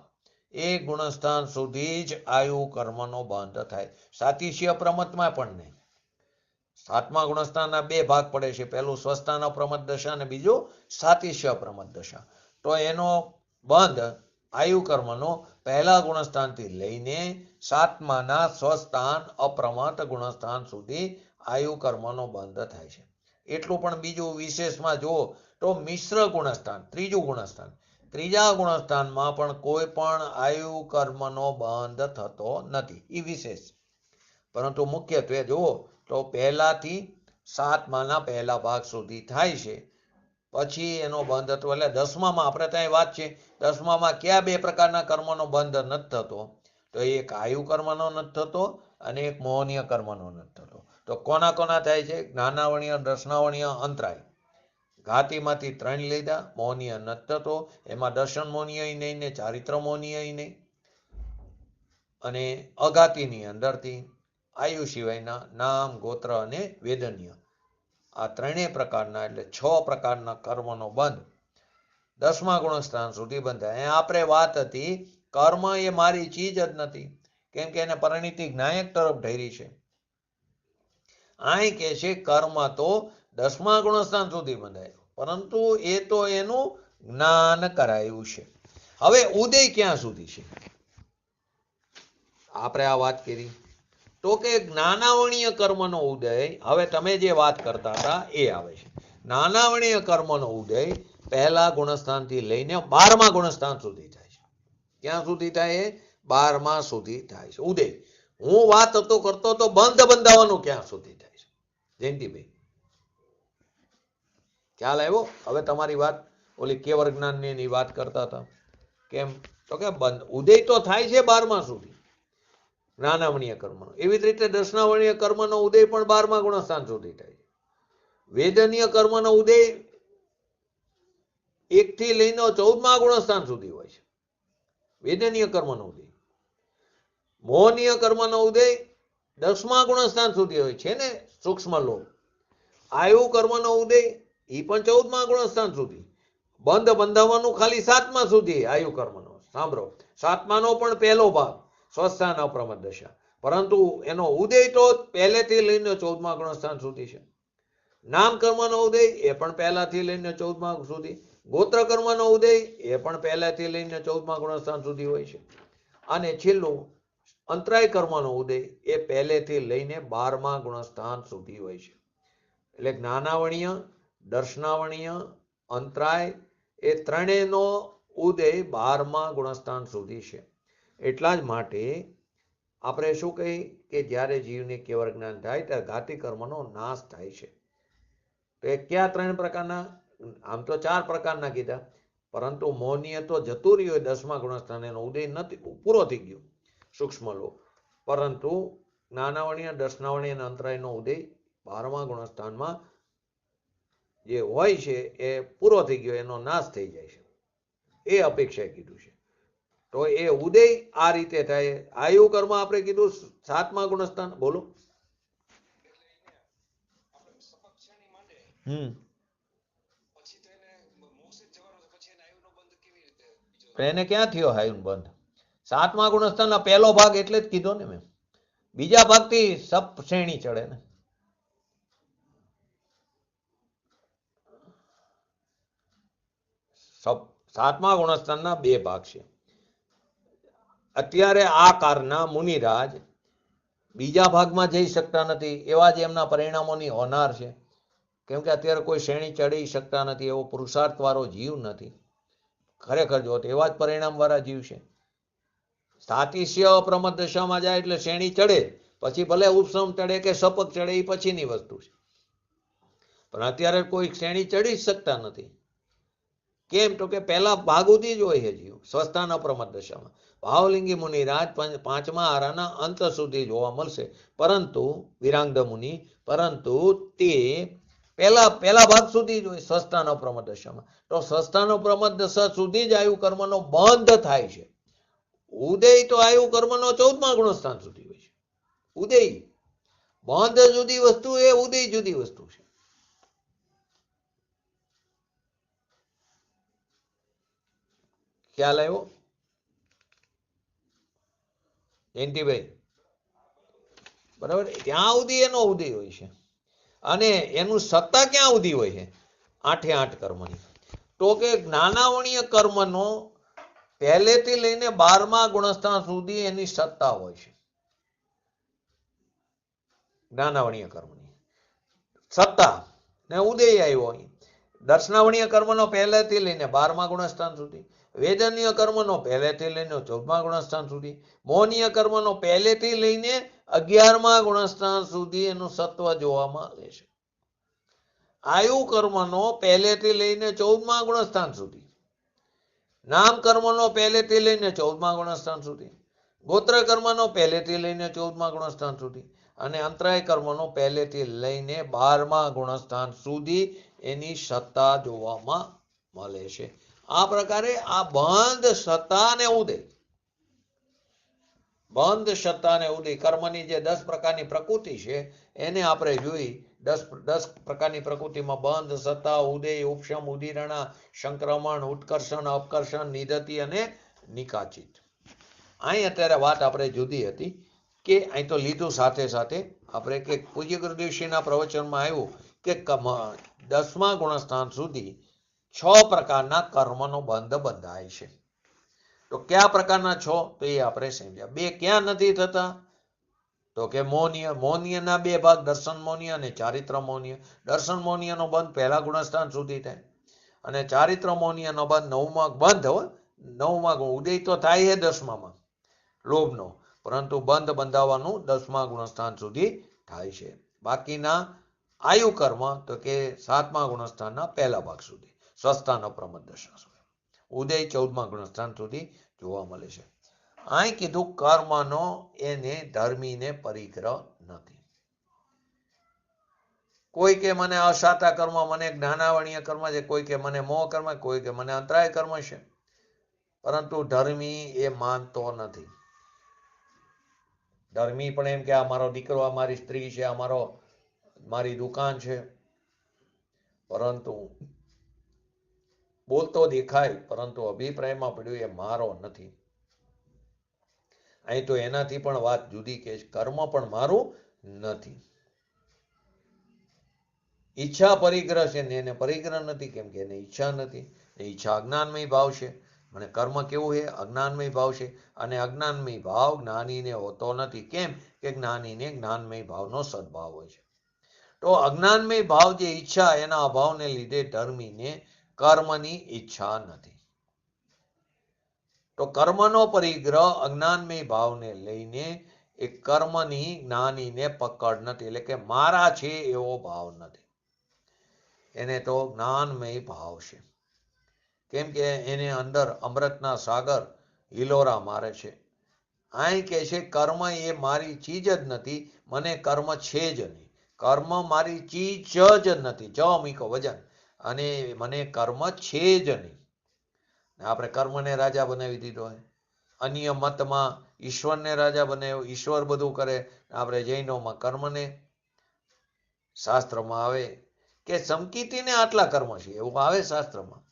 એ ગુણસ્થાન સુધી જ આયુ કર્મનો બંધ થાય. સાતિશય પ્રમતમાં પણ નહીં. સાતમા ગુણસ્થાનના બે ભાગ પડે છે, પહેલું સ્વસ્થાન અપ્રમત દશા અને બીજું સાતિશય અપ્રમત દશા. તો એનો બંધ આયુ કર્મનો પહેલા ગુણસ્થાનથી લઈને સાતમાના સ્વસ્થાન અપ્રમત ગુણસ્થાન સુધી આયુ કર્મનો બંધ થાય છે. એટલું પણ બીજું વિશેષમાં જુઓ તો મિશ્ર ગુણસ્થાન, ત્રીજું ગુણસ્થાન, ત્રીજા ગુણસ્થાનમાં પણ કોઈ પણ આયુ કર્મનો બંધ થતો નથી. એ વિશેષ. પરંતુ મુખ્યત્વે જુઓ તો પહેલાથી સાતમાના પહેલા ભાગ સુધી થાય છે, પછી એનો બંધ થતો. એટલે દસમામાં આપણે ત્યાં વાત છે, દસમામાં કયા બે પ્રકારના કર્મનો બંધ નથી થતો? તો એક આયુ કર્મનો નથી થતો અને એક મોહનીય કર્મનો નથી થતો. તો કોના કોના થાય છે? જ્ઞાનાવણીય, દર્શનાવણીય, અંતરાય. ઘાતીમાંથી 3 લીધા. મોહનીય નથી થતો, એમાં દર્શન મોહનીય નહીં ને ચારિત્ર મોહનીય નહીં. અને અઘાતીની અંદરથી આયુ સિવાયના નામ, ગોત્ર અને વેદનીય, આ ત્રણેય પ્રકારના એટલે 6 પ્રકારના કર્મનો બંધ દસમા ગુણસ્થાન સુધી બંધાય. આપણે વાત હતી કર્મ એ મારી ચીજ જ નથી, કેમ કે એને પરિણીતિ જ્ઞાયક તરફ ઢેરી છે. અહીં કે છે કર્મ તો દસમા ગુણસ્થાન સુધી બંધાય, પરંતુ એ તો એનું જ્ઞાન કરાયું છે. હવે ઉદય ક્યાં સુધી છે? આપણે આ વાત કરી તો કે જ્ઞાનાવણીય કર્મનો ઉદય, હવે તમે જે વાત કરતા હતા એ આવે છે. જ્ઞાનાવણીય કર્મનો ઉદય પહેલા ગુણસ્થાનથી લઈને 12મા ગુણસ્થાન સુધી થાય છે. ક્યાં સુધી થાય? 12મા સુધી થાય છે ઉદય. હું વાત હતો કરતો તો બંધ બંધાવાનું ક્યાં સુધી થાય છે? જયંતિભાઈ ખ્યાલ આવ્યો? હવે તમારી વાત ઓલી કેવર જ્ઞાનની વાત કરતા હતા. કેમ? તો કે ઉદય તો થાય છે 12મા સુધી જ્ઞાનાવણીય કર્મનો. એવી જ રીતે દર્શનાવણીય કર્મનો ઉદય પણ 12મા ગુણસ્થાન સુધી થાય છે. વેદનીય કર્મનો ઉદય 1 થી લઈને 14મા ગુણસ્થાન સુધી હોય છે. વેદનીય કર્મનો ઉદય. મોહનીય કર્મનો ઉદય 10મા ગુણસ્થાન સુધી હોય છે ને, સૂક્ષ્મ લોક. આયુ કર્મનો ઉદય એ પણ 14મા ગુણસ્થાન સુધી. બંધ બંધાવવાનું ખાલી 7મા સુધી આયુ કર્મનો. સાંભળો, 7માનો પણ પહેલો ભાગ સ્વસ્થાન અપ્રમત દશા, પરંતુ એનો ઉદય તો પહેલેથી લઈને 14મા ગુણસ્થાન સુધી છે. નામ કર્મનો ઉદય એ પણ પહેલાથી લઈને 14મા સુધી. ગોત્ર કર્મનો ઉદય એ પણ પહેલાથી લઈને 14મા ગુણસ્થાન સુધી હોય છે. અને છેલ્લું અંતરાય કર્મનો ઉદય એ પહેલેથી લઈને 12મા ગુણસ્થાન સુધી હોય છે. એટલે જ્ઞાનાવણીય, દર્શનાવણીય, અંતરાય એ ત્રણેયનો ઉદય 12મા ગુણસ્થાન સુધી છે. એટલા જ માટે આપણે શું કહી કે જ્યારે જીવને કેવળ જ્ઞાન થાય ત્યારે ઘાતી કર્મનો નાશ થાય છે. તો એ કયા 3 પ્રકારના? આમ તો 4 પ્રકારના કીધા, પરંતુ મોહનીય તો જતું રહ્યું હોય 10મા ગુણસ્થાન, એનો ઉદય નથી, પૂરો થઈ ગયો સૂક્ષ્મ લોક. પરંતુ જ્ઞાનાવણીય, દર્શનાવણીય અને અંતરાયનો ઉદય 12મા ગુણસ્થાનમાં જે હોય છે એ પૂરો થઈ ગયો, એનો નાશ થઈ જાય છે. એ અપેક્ષા કીધું છે. તો એ ઉદય આ રીતે થાય. આયુ કર્મ આપણે કીધું 7મા ગુણસ્થાન. બોલો. એને ક્યાં થયો આયુ બંધ? 7મા ગુણસ્થાનના પહેલો ભાગ એટલે જ કીધો ને મેં. બીજા ભાગથી સપ શ્રેણી ચડે ને. સાતમા ગુણસ્થાનના 2 ભાગ છે. અત્યારે આ કારના મુનિરાજ બીજા ભાગમાં જઈ શકતા નથી, એવા જ એમના પરિણામોની હોનાર છે. કેમ કે અત્યારે કોઈ શ્રેણી ચડી શકતા નથી, એવો પુરુષાર્થ વાળો જીવ નથી. ખરેખર જો એવા જ પરિણામ વાળા જીવ છે. સાતિશય અપ્રમત દશામાં જાય એટલે શ્રેણી ચડે, પછી ભલે ઉપસમ ચડે કે સપક ચડે એ પછીની વસ્તુ છે. પણ અત્યારે કોઈ શ્રેણી ચડી શકતા નથી. કેમ? તો કે પહેલા ભાગુથી જ હોય છે જીવ સ્વસ્થાન અપ્રમત દશામાં. ભાવલિંગી મુનિરાજ 5મા આરાના અંત સુધી જોવા મળશે, પરંતુ વિરાંગદ મુનિ, પરંતુ તે પહેલા ભાગ સુધી જ હોય સ્વસ્થાન અપ્રમત દશામાં. તો સ્વસ્થાન અપ્રમત દશા સુધી જ આયુ કર્મનો બંધ થાય છે. ઉદય તો આયુ કર્મનો 14મા ગુણસ્થાન સુધી હોય છે. ઉદય બંધ જુદી વસ્તુ, એ ઉદય જુદી વસ્તુ છે. ખ્યાલ આવ્યો? જયંતિભાઈ, બરાબર, ત્યાં સુધી એનો ઉદય હોય છે અને એનું સત્તા ક્યાં સુધી હોય છે? 8 8 કર્મની. તો કે જ્ઞાનાવણીય કર્મનો પહેલેથી લઈને 12મા ગુણસ્થાન સુધી એની સત્તા હોય છે. જ્ઞાનાવણીય કર્મની સત્તા ને ઉદય આવ્યો હોય. દર્શનાવણીય કર્મનો પહેલેથી લઈને 12મા ગુણસ્થાન સુધી, વેદનીય કર્મનો પહેલેથી લઈને 14મા ગુણસ્થાન સુધી, મોહનીય કર્મનો પહેલેથી લઈને 11મા ગુણસ્થાન સુધી એનું સત્વ જોવામાં આવે છે. આયુ કર્મનો પહેલેથી લઈને 14મા ગુણસ્થાન સુધી, નામ કર્મનો પહેલેથી લઈને 14મા ગુણસ્થાન સુધી, ગોત્ર કર્મનો પહેલેથી લઈને 14મા ગુણસ્થાન સુધી અને અંતરાય કર્મનો પહેલેથી લઈને 12મા ગુણસ્થાન સુધી એની સત્તા જોવામાં મળે છે. આ પ્રકારે આ બંધ સત્તા અને ઉદય, બંધ સત્તા અને ઉદય કર્મની જે 10 પ્રકારની પ્રકૃતિ છે એને આપણે જોઈ. 10 પ્રકારની પ્રકૃતિમાં બંધ, સત્તા, ઉદય, ઉપશમ, ઉદીરણા, સંક્રમણ, ઉત્કર્ષણ, અપકર્ષણ, નિધતિ અને નિકાચિત. અહીં અત્યારે વાત આપણે જુદી હતી કે અહીં તો લીધું સાથે સાથે આપણે કે પૂજ્ય ગુરુદેવશ્રીના પ્રવચનમાં આવ્યું કે 10મા ગુણસ્થાન સુધી 6 પ્રકારના કર્મનો બંધ બંધાય છે. તો કયા પ્રકારના 6? તો એ આપણે સમજ્યા. 2 ક્યાં નથી થતા? તો કે મૌનીય. મૌનીયના 2 ભાગ, દર્શન મૌનીય અને ચારિત્ર મૌનીય. દર્શન મૌનીયનો બંધ પહેલા ગુણસ્થાન સુધી થાય અને ચારિત્ર મૌનીયનો બંધ 9મા બંધ 9મા ઉદય તો થાય છે 10મામાં લોભનો, પરંતુ બંધ બંધાવવાનું 10મા ગુણસ્થાન સુધી થાય છે. બાકીના આયુ કર્મ તો કે 7મા ગુણસ્થાનના પહેલા ભાગ સુધી, સ્વસ્થાન અપ્રમદ દશા સુધી. ઉદય 14મા ગુણસ્થાન સુધી જોવા મળે છે. અહીં કીધું કર્મનો એને ધર્મીને પરિગ્રહ નથી. કોઈ કે મને અસાતા કર્મ, મને જ્ઞાનાવણીય કર્મ છે, કોઈ કે મને મોહ કર્મ, કોઈ કે મને અંતરાય કર્મ છે, પરંતુ ધર્મી એ માનતો નથી. ધર્મી પણ એમ કે આ મારો દીકરો, આ મારી સ્ત્રી છે, આ મારી દુકાન છે, પરંતુ બોલતો દેખાય પરંતુ અભિપ્રાયમાં પડ્યું એ મારો નથી. અહીં તો એનાથી પણ વાત જુદી કે કર્મ પણ મારું નથી. ઈચ્છા પરિગ્રહ છે ને એને પરિગ્રહ નથી, કેમ કે એને ઈચ્છા નથી. ઈચ્છા અજ્ઞાનમય ભાવ છે. અને કર્મ કેવું છે? અજ્ઞાનમય ભાવ છે. અને અજ્ઞાનમય ભાવ જ્ઞાનીને હોતો નથી. કેમ કે જ્ઞાનીને જ્ઞાનમય ભાવનો સદભાવ હોય છે. તો અજ્ઞાનમય ભાવ જે ઈચ્છા, એના અભાવને લીધે ધર્મીને કર્મની ઈચ્છા નથી. તો કર્મનો પરિગ્રહ અજ્ઞાનમય ભાવને લઈને એ કર્મની જ્ઞાનીને પકડ નથી, એટલે કે મારા છે એવો ભાવ નથી. એને તો જ્ઞાનમય ભાવ છે. કેમ કે એને અંદર અમૃતના સાગર હિલોરા મારે છે. અહીં કે છે કર્મ એ મારી ચીજ જ નથી, મને કર્મ છે જ નહીં. કર્મ મારી ચીજ જ નથી, જ મીકો વજન, અને મને કર્મ છે જ નહીં. આપણે કર્મને રાજા બનાવી દીધો હોય. અન્ય મતમાં ઈશ્વરને રાજા બનાવ્યો, ઈશ્વર બધું કરે. આપણે જૈનોમાં કર્મને શાસ્ત્રમાં આવે કે સમકીતીને આટલા કર્મ છે એવું આવે શાસ્ત્રમાં,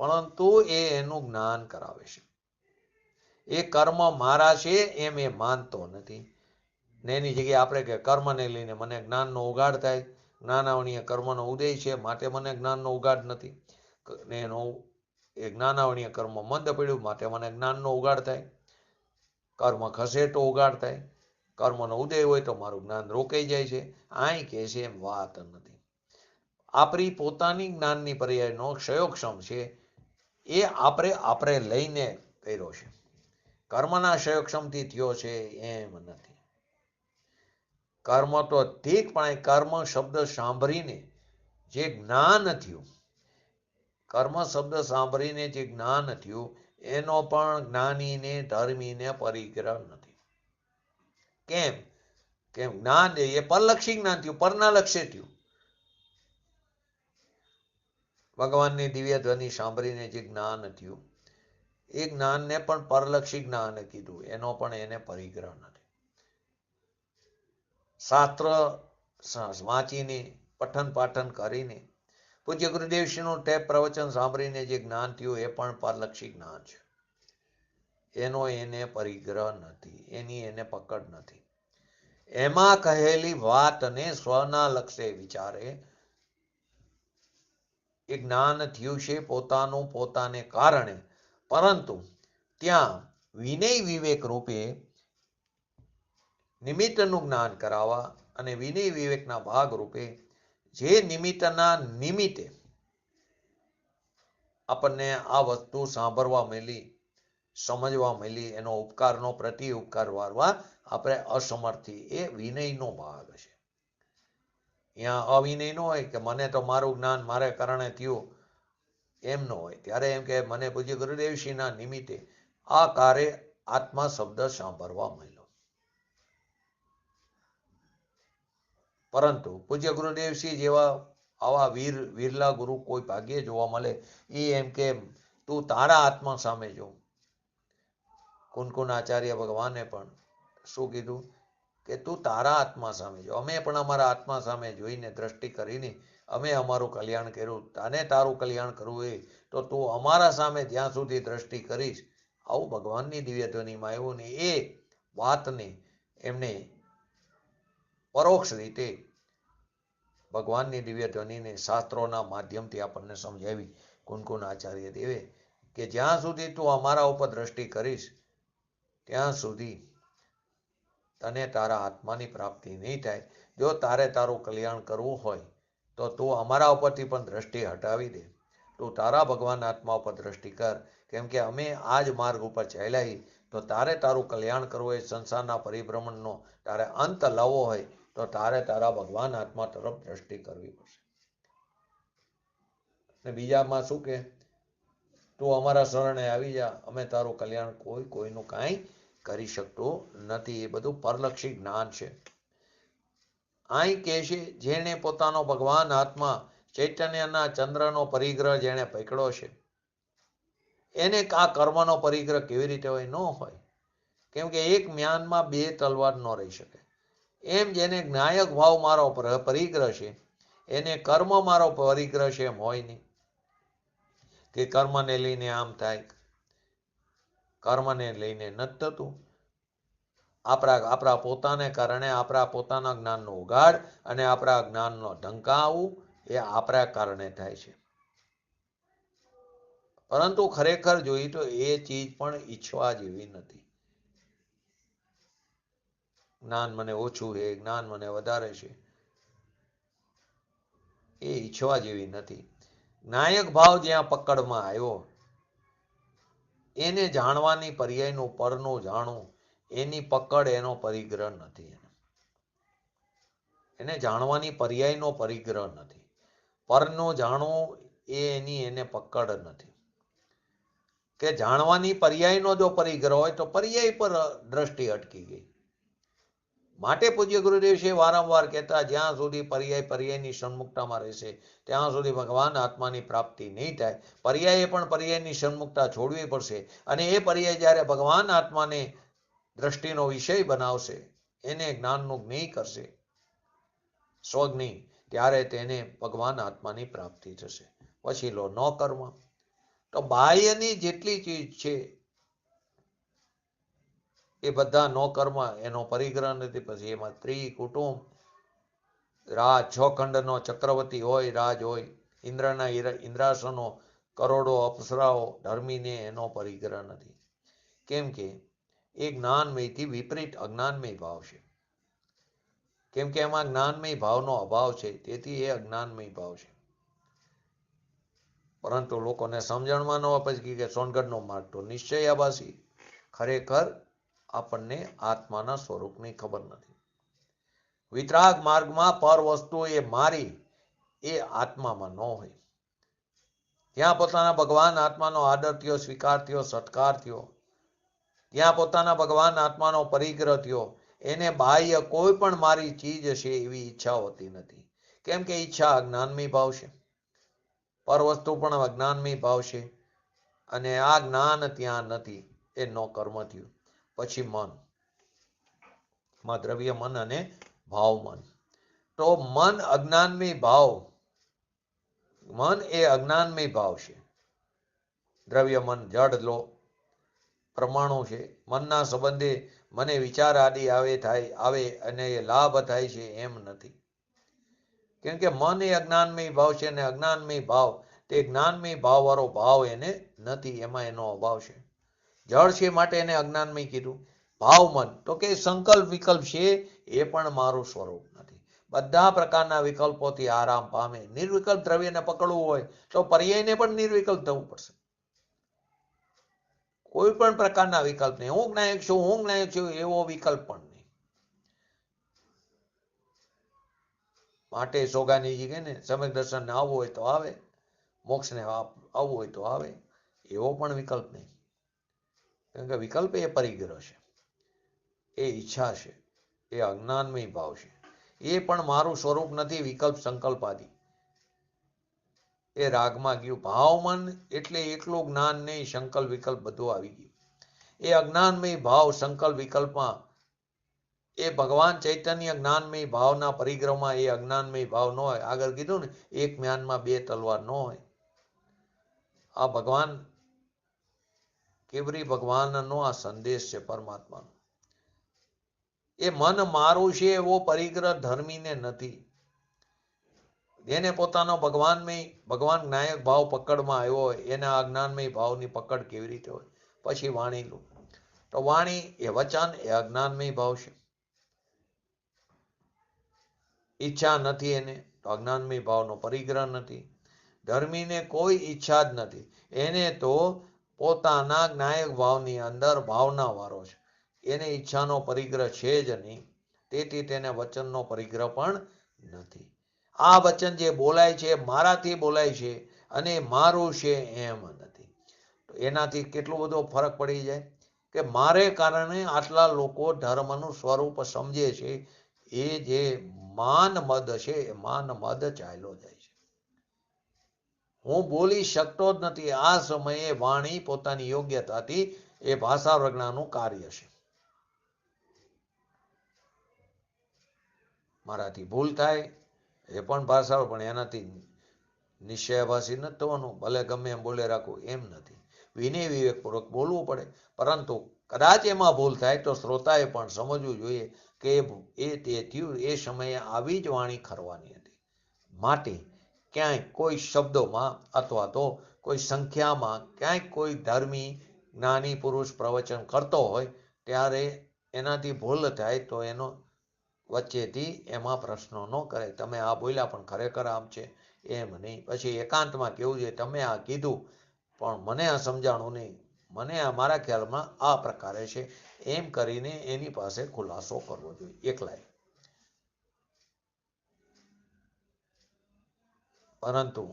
પરંતુ એનું જ્ઞાન કરાવે છે. એ કર્મ મારા છે એમ એ માનતો નથી. ને એની જગ્યાએ આપણે કે કર્મને લઈને મને જ્ઞાનનો ઉગાડ થાય, જ્ઞાનાવણીય કર્મનો ઉદય છે માટે મને જ્ઞાનનો ઉગાડ નથી, ને એનો એ જ્ઞાનાવણીય કર્મ મંદ પડ્યું માટે મને જ્ઞાનનો ઉગાડ થાય. કર્મ ખસે તો ઉગાડ થાય, કર્મનો ઉદય હોય તો મારું જ્ઞાન રોકાઈ જાય છે. અહીં કે છે એમ વાત નથી. આપણી પોતાની જ્ઞાનની પર્યાયનો ક્ષયોક્ષમ છે એ આપણે લઈને કર્યો છે. કર્મના ક્ષયોક્ષમથી થયો છે એમ નથી. કર્મ તો ઠીક, પણ કર્મ શબ્દ સાંભળીને જે જ્ઞાન થયું, કર્મ શબ્દ સાંભળીને જે જ્ઞાન થયું એનો પણ જ્ઞાનીને ધર્મીને પરિગ્રહ નથી. કેમ? કેમ જ્ઞાન એ પરલક્ષી જ્ઞાન થયું, પરના લક્ષ્ય થયું. ભગવાનની દિવ્ય ધ્વનિ સાંભળીને જે જ્ઞાન થયું એ જ્ઞાનને પણ પરલક્ષી જ્ઞાન કીધું, એનો પણ એને પરિગ્રહ નથી. શાસ્ત્ર વાંચીને પઠન પાઠન કરીને પૂજ્ય ગુરુદેવશ્રીનું ટેપ પ્રવચન સાંભળીને જે જ્ઞાન થયું એ પણ પરલક્ષી જ્ઞાન છે. એનો એને પરિગ્રહ નથી, એની એને પકડ નથી. એમાં કહેલી વાતને સ્વના લક્ષે વિચારે એ જ્ઞાન થયું છે પોતાનું પોતાને કારણે, પરંતુ ત્યાં વિનય વિવેક રૂપે નિમિત્તનું જ્ઞાન કરાવવા અને વિનય વિવેકના ભાગ રૂપે જે નિમિત્તના નિમિત્તે આપણને આ વસ્તુ સાંભળવા મળી, સમજવા મળી, એનો ઉપકારનો પ્રતિ ઉપકાર વાળવા આપણે અસમર્થી, એ વિનયનો ભાગ છે. અહીંયા અવિનય ન હોય કે મને તો મારું જ્ઞાન મારે કારણે થયું, એમ ન હોય. ત્યારે એમ કે મને પૂજ્ય ગુરુદેવશ્રીના નિમિત્તે આ કાર્ય આત્મા શબ્દ સાંભળવા મળ્યો. પરંતુ પૂજ્ય ગુરુદેવશ્રી જેવા આવા વિરલા ગુરુ કોઈ ભાગ્યે જોવા મળે. એ એમ કે તું તારા આત્મા સામે જો. કુનકુન આચાર્ય ભગવાને પણ શું કીધું કે તું તારા આત્મા સામે જો. અમે પણ અમારા આત્મા સામે જોઈને દ્રષ્ટિ કરીને અમે અમારું કલ્યાણ કર્યું. તને તારું કલ્યાણ કરવું હોય તો તું અમારા સામે જ્યાં સુધી દ્રષ્ટિ કરીશ. આવું ભગવાનની દિવ્ય ધ્વનિમાં આવ્યું ને એ વાતને એમને પરોક્ષ રીતે ભગવાનની દિવ્ય ધ્વનિને શાસ્ત્રોના માધ્યમથી આપણને સમજાવી કુનકુન આચાર્ય દેવે કે જ્યાં સુધી તું અમારા ઉપર દ્રષ્ટિ કરીશ ત્યાં સુધી તને તારા આત્માની પ્રાપ્તિ નહીં થાય. જો તારે તારું કલ્યાણ કરવું હોય તો તું અમારા ઉપરથી પણ દ્રષ્ટિ હટાવી દે. તું તારા ભગવાન આત્મા ઉપર દ્રષ્ટિ કર. કેમ કે અમે આ જ માર્ગ ઉપર ચાલ્યા. તો તારે તારું કલ્યાણ કરવું હોય, સંસારના પરિભ્રમણનો તારે અંત લાવવો હોય તો તારે તારા ભગવાન આત્મા તરફ દ્રષ્ટિ કરવી પડશે. ને બીજામાં શું કે તું અમારા શરણે આવી જા, અમે તારું કલ્યાણ કોઈનું કાંઈ કરી શકતું નથી. એ બધું પરલક્ષી જ્ઞાન છે. અહીં કહે છે જેને પોતાનો ભગવાન આત્મા ચૈતન્યના ચંદ્રનો પરિગ્રહ જેને પકડ્યો છે એને આ કર્મનો પરિગ્રહ કેવી રીતે હોય? ન હોય. કેમ કે એક મ્યાનમાં બે તલવાર ન રહી શકે. એમ જેને જ્ઞાયક ભાવ મારો પરિગ્રહ છે એને કર્મ મારો પરિગ્રહ છે એમ હોય નહીં કે કર્મને લઈને આમ થાય, કર્મને લઈને નથી થતું. આપણા પોતાને કારણે આપણા પોતાના જ્ઞાનનો ઉગાડ અને આપણા જ્ઞાનનો ઢંકાવું એ આપણા કારણે થાય છે. પરંતુ ખરેખર જોઈએ તો એ ચીજ પણ ઈચ્છવા જેવી નથી. જ્ઞાન મને ઓછું છે, જ્ઞાન મને વધારે છે, એ ઈચ્છવા જેવી નથી. નાયક ભાવ જ્યાં પકડમાં આવ્યો એને જાણવાની પર્યાયનું પરનું જાણવું એની પકડ એનો પરિગ્રહ નથી. એને જાણવાની પર્યાયનો પરિગ્રહ નથી. પરનું જાણવું એ એની એને પકડ નથી. કે જાણવાની પર્યાયનો જો પરિગ્રહ હોય તો પર્યાય પર દ્રષ્ટિ અટકી ગઈ. માટે પૂજ્ય ગુરુદેવ છે વારંવાર કહેતા જ્યાં સુધી પર્યાયની સન્મુખતામાં રહેશે ત્યાં સુધી ભગવાન આત્માની પ્રાપ્તિ નહીં થાય. પર્યાયે પણ પર્યાયની સન્મુખતા છોડવી પડશે. અને એ પર્યાય જ્યારે ભગવાન આત્માને દ્રષ્ટિનો વિષય બનાવશે, એને જ્ઞાનનું જ્ઞેય કરશે, સ્વજ્ઞ, ત્યારે તેને ભગવાન આત્માની પ્રાપ્તિ થશે. પછી લો ન કર્મ. તો બાહ્યની જેટલી ચીજ છે એ બધા નો કર્મ, એનો પરિગ્રહ નથી. પછી એમાં સ્ત્રી, કુટુંબ, રાજ, 6 ખંડનો ચક્રવર્તી હોય, રાજ હોય, ઇન્દ્રાસનો, કરોડો અપ્સરાઓ, ધર્મીને એનો પરિગ્રહ નથી. કેમ કે એ જ્ઞાનમયથી વિપરીત અજ્ઞાનમય ભાવ છે. કેમ કે એમાં જ્ઞાનમય ભાવનો અભાવ છે, તેથી એ અજ્ઞાનમય ભાવ છે. પરંતુ લોકોને સમજણમાં ન હોય પછી કે સોનગઢનો માર્ગ તો નિશ્ચય આભાસી. ખરેખર આપણને આત્માના સ્વરૂપની ખબર નથી. વિતરાગ માર્ગમાં પર વસ્તુ એ મારી એ આત્મામાં ન હોય. ત્યાં પોતાના ભગવાન આત્માનો આદર થયો, સ્વીકાર થયો, સત્કાર થયો, ત્યાં પોતાના ભગવાન આત્માનો પરિગ્રહ થયો. એને બાહ્ય કોઈ પણ મારી ચીજ છે એવી ઈચ્છા હોતી નથી. કેમ કે ઈચ્છા અજ્ઞાનમય ભાવ છે, પર વસ્તુ પણ અજ્ઞાનમય ભાવ છે. અને આ જ્ઞાન ત્યાં નથી. એ નો કર્મ થયું. પછી મન, દ્રવ્ય મન અને ભાવ મન. તો મન અજ્ઞાનમય ભાવ, મન એ અજ્ઞાનમય ભાવ છે. દ્રવ્ય મન જડ લો, પરમાણુ છે. મનના સંબંધે મને વિચાર આદિ આવે અને એ લાભ થાય છે એમ નથી. કેમ કે મન એ અજ્ઞાનમય ભાવ છે અને અજ્ઞાનમય ભાવ તે જ્ઞાનમય ભાવવાળો ભાવ એને નથી, એમાં એનો અભાવ છે. જળ છે માટે એને અજ્ઞાનમય કીધું. ભાવ મન તો કે સંકલ્પ વિકલ્પ છે એ પણ મારું સ્વરૂપ નથી. બધા પ્રકારના વિકલ્પોથી આરામ પામે. નિર્વિકલ્પ દ્રવ્યને પકડવું હોય તો પર્યાયને પણ નિર્વિકલ્પ થવું પડશે. કોઈ પણ પ્રકારના વિકલ્પ નહીં. હું જ્ઞાયક છું એવો વિકલ્પ પણ નહીં. માટે સોગાનીજી કહે ને, સમ્યક દર્શનને આવવું હોય તો આવે, મોક્ષને આવવું હોય તો આવે, એવો પણ વિકલ્પ નહીં. કેમ કે વિકલ્પ એ પરિગ્રહ છે, એ ઈચ્છા છે, એ અજ્ઞાનમય ભાવ છે. એ પણ મારું સ્વરૂપ નથી. વિકલ્પ સંકલ્પ આદિ એ રાગમાં ગયું. ભાવમન એટલે એટલું જ્ઞાન નહીં, સંકલ્પ વિકલ્પ બધું આવી ગયું. એ અજ્ઞાનમય ભાવ સંકલ્પ વિકલ્પમાં એ ભગવાન ચૈતન્ય જ્ઞાનમય ભાવના પરિગ્રહમાં એ અજ્ઞાનમય ભાવ ન હોય. આગળ કીધું ને, એક મ્યાનમાં બે તલવાર ન હોય. આ ભગવાન કેવરી ભગવાનનો આ સંદેશ છે પરમાત્માનો. એ મન મારું છે એવો પરિગ્રહ ધર્મીને નથી. જેને પોતાનો ભગવાન જ્ઞાયક ભાવ પકડમાં આવ્યો હોય એને આ જ્ઞાનમય ભાવની પકડ કેવી રીતે હોય? પછી વાણી લો તો વાણી એ વચન એ અજ્ઞાનમય ભાવ છે. ઈચ્છા નથી એને તો અજ્ઞાનમય ભાવનો પરિગ્રહ નથી. ધર્મીને કોઈ ઈચ્છા જ નથી. એને તો પોતાના જ્ઞાયક ભાવની અંદર ભાવના વાળો છે. એને ઈચ્છાનો પરિગ્રહ છે જ નહીં. તેથી તેને વચનનો પરિગ્રહ પણ નથી. આ વચન જે બોલાય છે મારાથી બોલાય છે અને મારું છે એમ નથી. તો એનાથી કેટલો બધો ફરક પડી જાય કે મારે કારણે આટલા લોકો ધર્મનું સ્વરૂપ સમજે છે. એ જે માન મદ છે એ માન મદ ચાલ્યો જાય છે. હું બોલી શકતો જ નથી. આ સમયે વાણી પોતાની યોગ્યતાથી એ ભાષા પ્રજ્ઞાનું કાર્ય છે. મારાથી ભૂલ થાય એ પણ ભાષા, પણ એનાથી નિશ્ચયભાષી નથી થવાનું. ભલે ગમે એમ બોલે રાખવું એમ નથી. વિનય વિવેકપૂર્વક બોલવું પડે. પરંતુ કદાચ એમાં ભૂલ થાય તો શ્રોતાએ પણ સમજવું જોઈએ કે તે થયું એ સમયે આવી જ વાણી ખરવાની હતી. માટે ક્યાંય કોઈ શબ્દોમાં અથવા તો કોઈ સંખ્યામાં ક્યાંય કોઈ ધર્મી જ્ઞાની પુરુષ પ્રવચન કરતો હોય ત્યારે એનાથી ભૂલ થાય તો એનો વચ્ચેથી એમાં પ્રશ્નો ન કરે. તમે આ બોલ્યા પણ ખરેખર આમ છે એમ નહીં. પછી એકાંતમાં કેવું છે તમે આ કીધું પણ મને આ સમજાણું નહીં, મને આ મારા ખ્યાલમાં આ પ્રકારે છે એમ કરીને એની પાસે ખુલાસો કરવો જોઈએ એકલાય. પરંતુ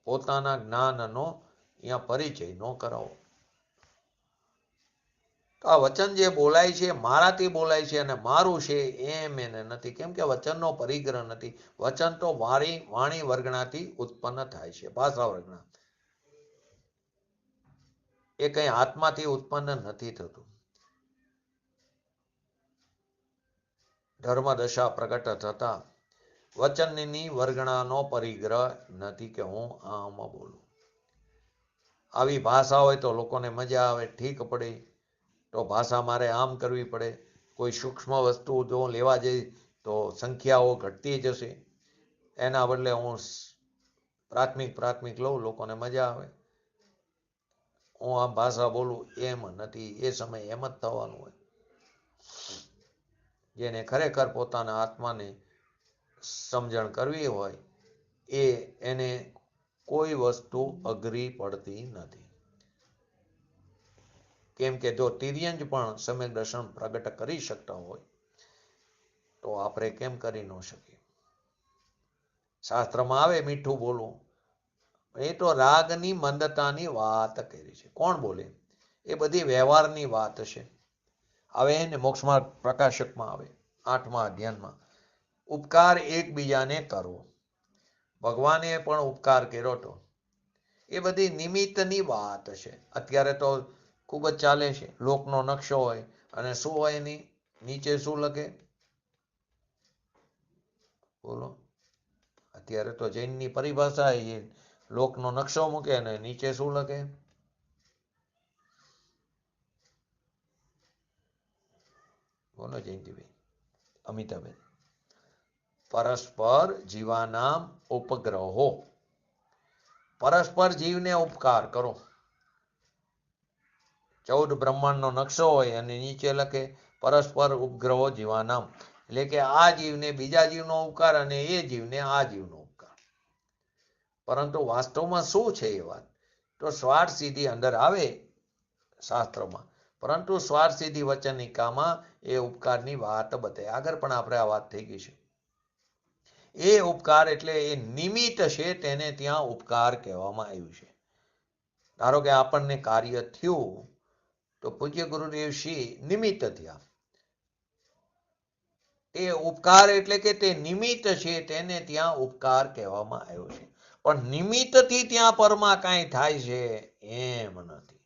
પોતાના જ્ઞાનનો અહીંયા પરિચય ન કરાવો. તો આ વચન જે બોલાય છે મારાથી બોલાય છે અને મારું છે એમ એને નથી. કેમ કે વચનનો પરિગ્રહ નથી. વચન તો વાણી વર્ગણાથી ઉત્પન્ન થાય છે. ભાષા વર્ગણા એ કઈ આત્માથી ઉત્પન્ન નથી થતું. ધર્મ દશા પ્રગટ થતા વચનની વર્ગણાનો પરિગ્રહ નથી કે હું આમાં બોલું. આવી ભાષા હોય તો લોકોને મજા આવે, ઠીક પડે. તો ભાષા મારે આમ કરવી પડે. કોઈ સૂક્ષ્મ વસ્તુ જો લેવા જઈ તો સંખ્યાઓ ઘટતી જશે. એના બદલે હું પ્રાથમિક લઉં, લોકોને મજા આવે. હું આમ ભાષા બોલું એમ નથી. એ સમય એમ જ થવાનું હોય. જેને ખરેખર પોતાના આત્માને સમજણ કરવી હોય એને કોઈ વસ્તુ અઘરી પડતી નથી. કેમ કે જો તિર્યંજ પણ સમ્યક દર્શન પ્રગટ કરી શકતા હોય તો આપણે કેમ કરી ન શકીએ? શાસ્ત્રમાં આવે મીઠું બોલવું, એ તો રાગની મંદતાની વાત કરી છે. કોણ બોલે? એ બધી વ્યવહારની વાત છે. આવે ને મોક્ષમાં પ્રકાશકમાં આવે 8મા અધ્યાયમાં ઉપકાર એકબીજાને કરવો. ભગવાને પણ ઉપકાર કર્યો હતો. એ બધી નિમિત્તની વાત છે. અત્યારે તો ખૂબ જ ચાલે છે. લોકનો નકશો હોય અને શું હોય એની નીચે શું લખે બોલો? અત્યારે તો જૈનની પરિભાષા એ લોકનો નકશો મૂકે અને નીચે શું લખે? બોલો જયંતિભાઈ. અમિતાબેન. પરસ્પર જીવાનામ ઉપગ્રહો. પરસ્પર જીવને ઉપકાર કરો. 14 બ્રહ્માંડનો નકશો હોય અને નીચે લખે પરસ્પર ઉપગ્રહો જીવાનામ, એટલે કે આ જીવને બીજા જીવનો ઉપકાર અને એ જીવને આ જીવનો ઉપકાર. પરંતુ વાસ્તવમાં શું છે એ વાત? તો સ્વાર્થ સિદ્ધિ અંદર આવે શાસ્ત્રમાં, પરંતુ સ્વાર્થ સિદ્ધિ વચનિકામાં એ ઉપકારની વાત બતાવી. આગળ પણ આપણે આ વાત થઈ ગઈ છે. એ ઉપકાર એટલે એ નિમિત્ત છે, તેને ત્યાં ઉપકાર કહેવામાં આવ્યું છે. ધારો કે આપણને કાર્ય થયું તો પૂજ્ય ગુરુદેવ શ્રી નિમિત્ત થયા. એ ઉપકાર એટલે કે તે નિમિત્ત છે, તેને ત્યાં ઉપકાર કહેવામાં આવ્યો છે. પણ નિમિત્તથી ત્યાં પરમાં કાંઈ થાય છે એમ નથી.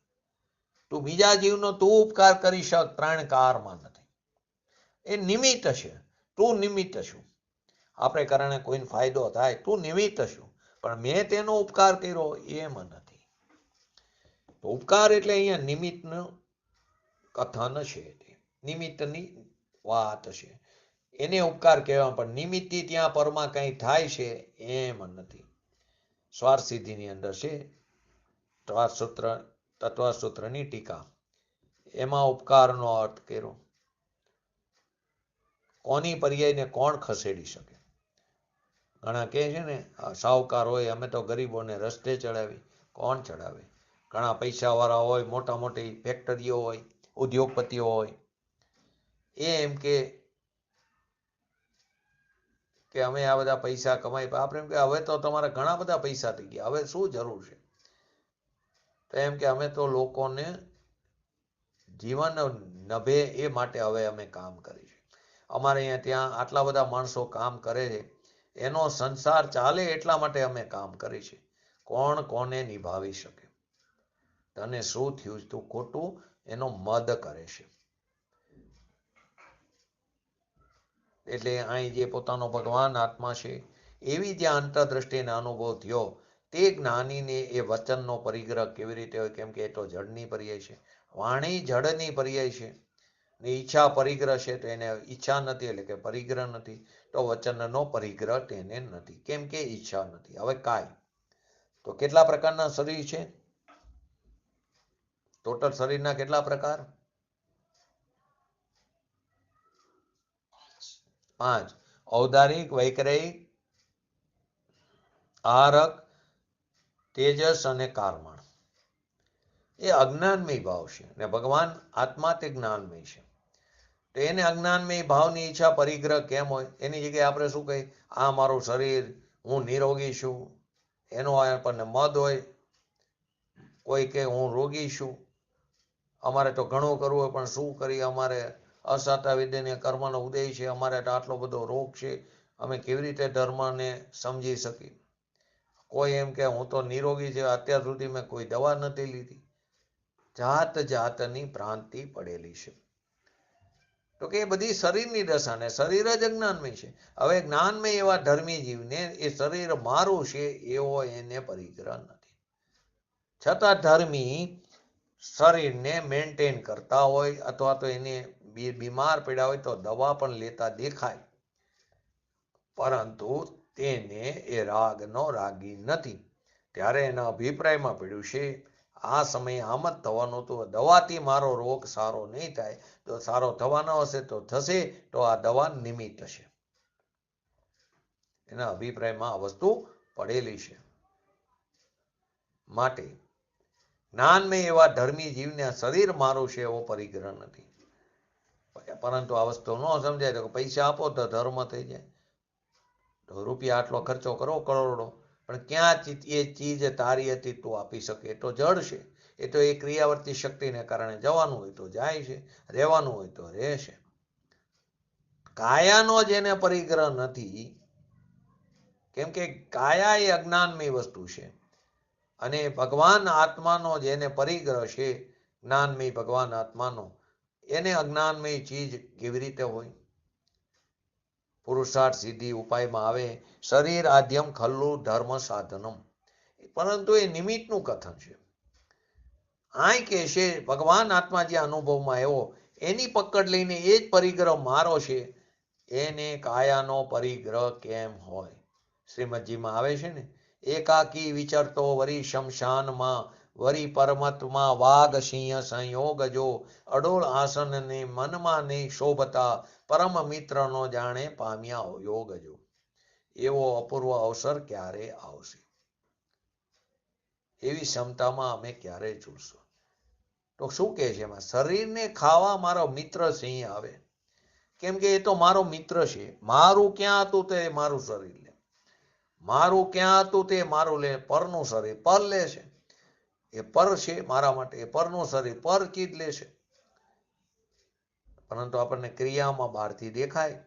તું બીજા જીવનો તું ઉપકાર કરી શક, ત્રણ કારમાં નથી. એ નિમિત્ત છે. તું નિમિત્ત છું. આપણે કારણે કોઈને ફાયદો થાય, તું નિમિત્ત છું, પણ મેં તેનો ઉપકાર કર્યો એમ નથી. તો ઉપકાર એટલે અહીંયા નિમિત્તનું કથન છે, નિમિત્તની વાત છે, એને ઉપકાર કહેવા. પણ નિમિત્તથી ત્યાં પરમાં કંઈ થાય છે એમ નથી. સ્વાર્થ સિદ્ધિની અંદર છે તત્વસૂત્રની ટીકા, એમાં ઉપકારનો અર્થ કર્યો. કોની પર્યાયને કોણ ખસેડી શકે? ઘણા કહે છે ને, સાહુકાર હોય અમે તો ગરીબોને રસ્તે ચડાવી. કોણ ચડાવે? ઘણા પૈસાવાળા હોય, મોટા મોટી ફેક્ટરીઓ હોય, ઉદ્યોગપતિઓ હોય, એ એમ કે અમે આ બધા પૈસા કમાઈ. આપણે એમ કે હવે તો તમારા ઘણા બધા પૈસા થઈ ગયા, હવે શું જરૂર છે? તો એમ કે અમે તો લોકોને જીવન નભે એ માટે હવે અમે કામ કરીશું. અમારે અહીંયા ત્યાં આટલા બધા માણસો કામ કરે છે, એનો સંસાર ચાલે એટલા માટે અમે કામ કરી છે. કોણ કોને નિભાવી શકે? તને શું થયું તું ખોટું, એનો મદ કરે છે. એટલે અહીં જે પોતાનો ભગવાન આત્મા છે, એવી જ્યાં અંતરદ્રષ્ટિને અનુભવ થયો, તે જ્ઞાનીને એ વચનનો પરિગ્રહ કેવી રીતે હોય? કેમ કે એ તો જડની પર્યાય છે. વાણી જડની પર્યાય છે ને ઈચ્છા પરિગ્રહ છે, તો એને ઈચ્છા નથી એટલે કે પરિગ્રહ નથી. તો વચનનો પરિગ્રહ તેને નથી, કેમ કે ઈચ્છા નથી. હવે કાય તો કેટલા પ્રકારના શરીર છે? ટોટલ શરીરના કેટલા પ્રકાર? 5. ઔદારિક, વૈકરિક, આહારક, તેજસ અને કારમણ. એ અજ્ઞાનમય ભાવ છે ને ભગવાન આત્મા તે જ્ઞાનમય છે. તો એને અજ્ઞાનમય ભાવની ઈચ્છા પરિગ્રહ કેમ હોય? એની જગ્યાએ આપણે શું કહીએ? આ મારું શરીર, હું નિરોગી છું, એનો આપણને મદ હોય. કોઈ કે હું રોગી છું, અમારે તો ઘણું કરવું હોય પણ શું કરીએ, અમારે અસાતા વિદ્યને કર્મનો ઉદય છે, અમારે તો આટલો બધો રોગ છે, અમે કેવી રીતે ધર્મને સમજી શકીએ? કોઈ એમ કે હું તો નિરોગી છે, અત્યાર સુધી મેં કોઈ દવા નથી લીધી. જાત જાતની ભ્રાંતિ પડેલી છે. તો કે એ બધી શરીરની દશા, ને શરીર જ અજ્ઞાનમય છે. હવે જ્ઞાનમય એવા ધર્મી જીવને એ શરીર મારું છે એવો એને પરિગ્રહ નથી. છતાં ધર્મી શરીરને મેન્ટેન કરતા હોય, અથવા તો એને બીમાર પડ્યા હોય તો દવા પણ લેતા દેખાય, પરંતુ તેને એ રાગનો રાગી નથી. ત્યારે એના અભિપ્રાયમાં પડ્યું છે આ સમયે આમ જ થવાનું હતું, દવાથી મારો રોગ સારો નહીં થાય, તો સારો થવાનો હશે તો થશે, તો આ દવા નિમિત્ત છે. એના અભિપ્રાયમાં આ વસ્તુ પડેલી છે. માટે જ્ઞાનમય એવા ધર્મી જીવને શરીર મારું છે એવો પરિગ્રહ નથી. પરંતુ આ વસ્તુ ન સમજાય તો પૈસા આપો તો ધર્મ થઈ જાય. તો રૂપિયા આટલો ખર્ચો કરો કરોડો, પણ ક્યાં એ ચીજ તારી હતી તું આપી શકે? એ તો જડ છે. એ તો એ ક્રિયાવર્તી શક્તિને કારણે જવાનું હોય તો જાય છે, રહેવાનું હોય તો રહેશે. કાયાનો જેને પરિગ્રહ નથી, કેમ કે કાયા એ અજ્ઞાનમય વસ્તુ છે, અને ભગવાન આત્માનો જેને પરિગ્રહ છે, જ્ઞાનમય ભગવાન આત્માનો, એને અજ્ઞાનમય ચીજ કેવી રીતે હોય? પુરુષાર્થ સિદ્ધિ ઉપાયમાં આવે શરીર આદ્યમ ખલ્લુ ધર્મ સાધનમ, પરંતુ એ નિમિત્તનું કથન છે. આય કે છે ભગવાન આત્મા જે અનુભવમાં આવ્યો એની પકડ લઈને એ જ પરિગ્રહ મારો છે, એને કાયાનો પરિગ્રહ કેમ હોય? શ્રીમદજીમાં આવે છે ને, એકાકી વિચરતો વરી શમશાનમાં, વરી પરમતમાં વાઘ સિંહ સંયોગ જો, અડોળ આસનને મનમાં નહીં શોભતા, પરમ મિત્રનો જાણે પામ્યા યોગ જો. એવો અપૂર્વ અવસર ક્યારે આવશે? એવી ક્ષમતામાં અમે ક્યારે જોશું? તો શું કહે છે એમાં? શરીરને ખાવા મારો મિત્ર સિંહ આવે, કેમ કે એ તો મારો મિત્ર છે. મારું ક્યાં હતું તે મારું શરીર લે, મારું ક્યાં હતું તે મારું લે, પરનું શરીર પર લે છે. એ પર છે મારા માટે, એ પરનું શરીર પર ચીજ લે છે. પરંતુ આપણને ક્રિયામાં બહારથી દેખાય,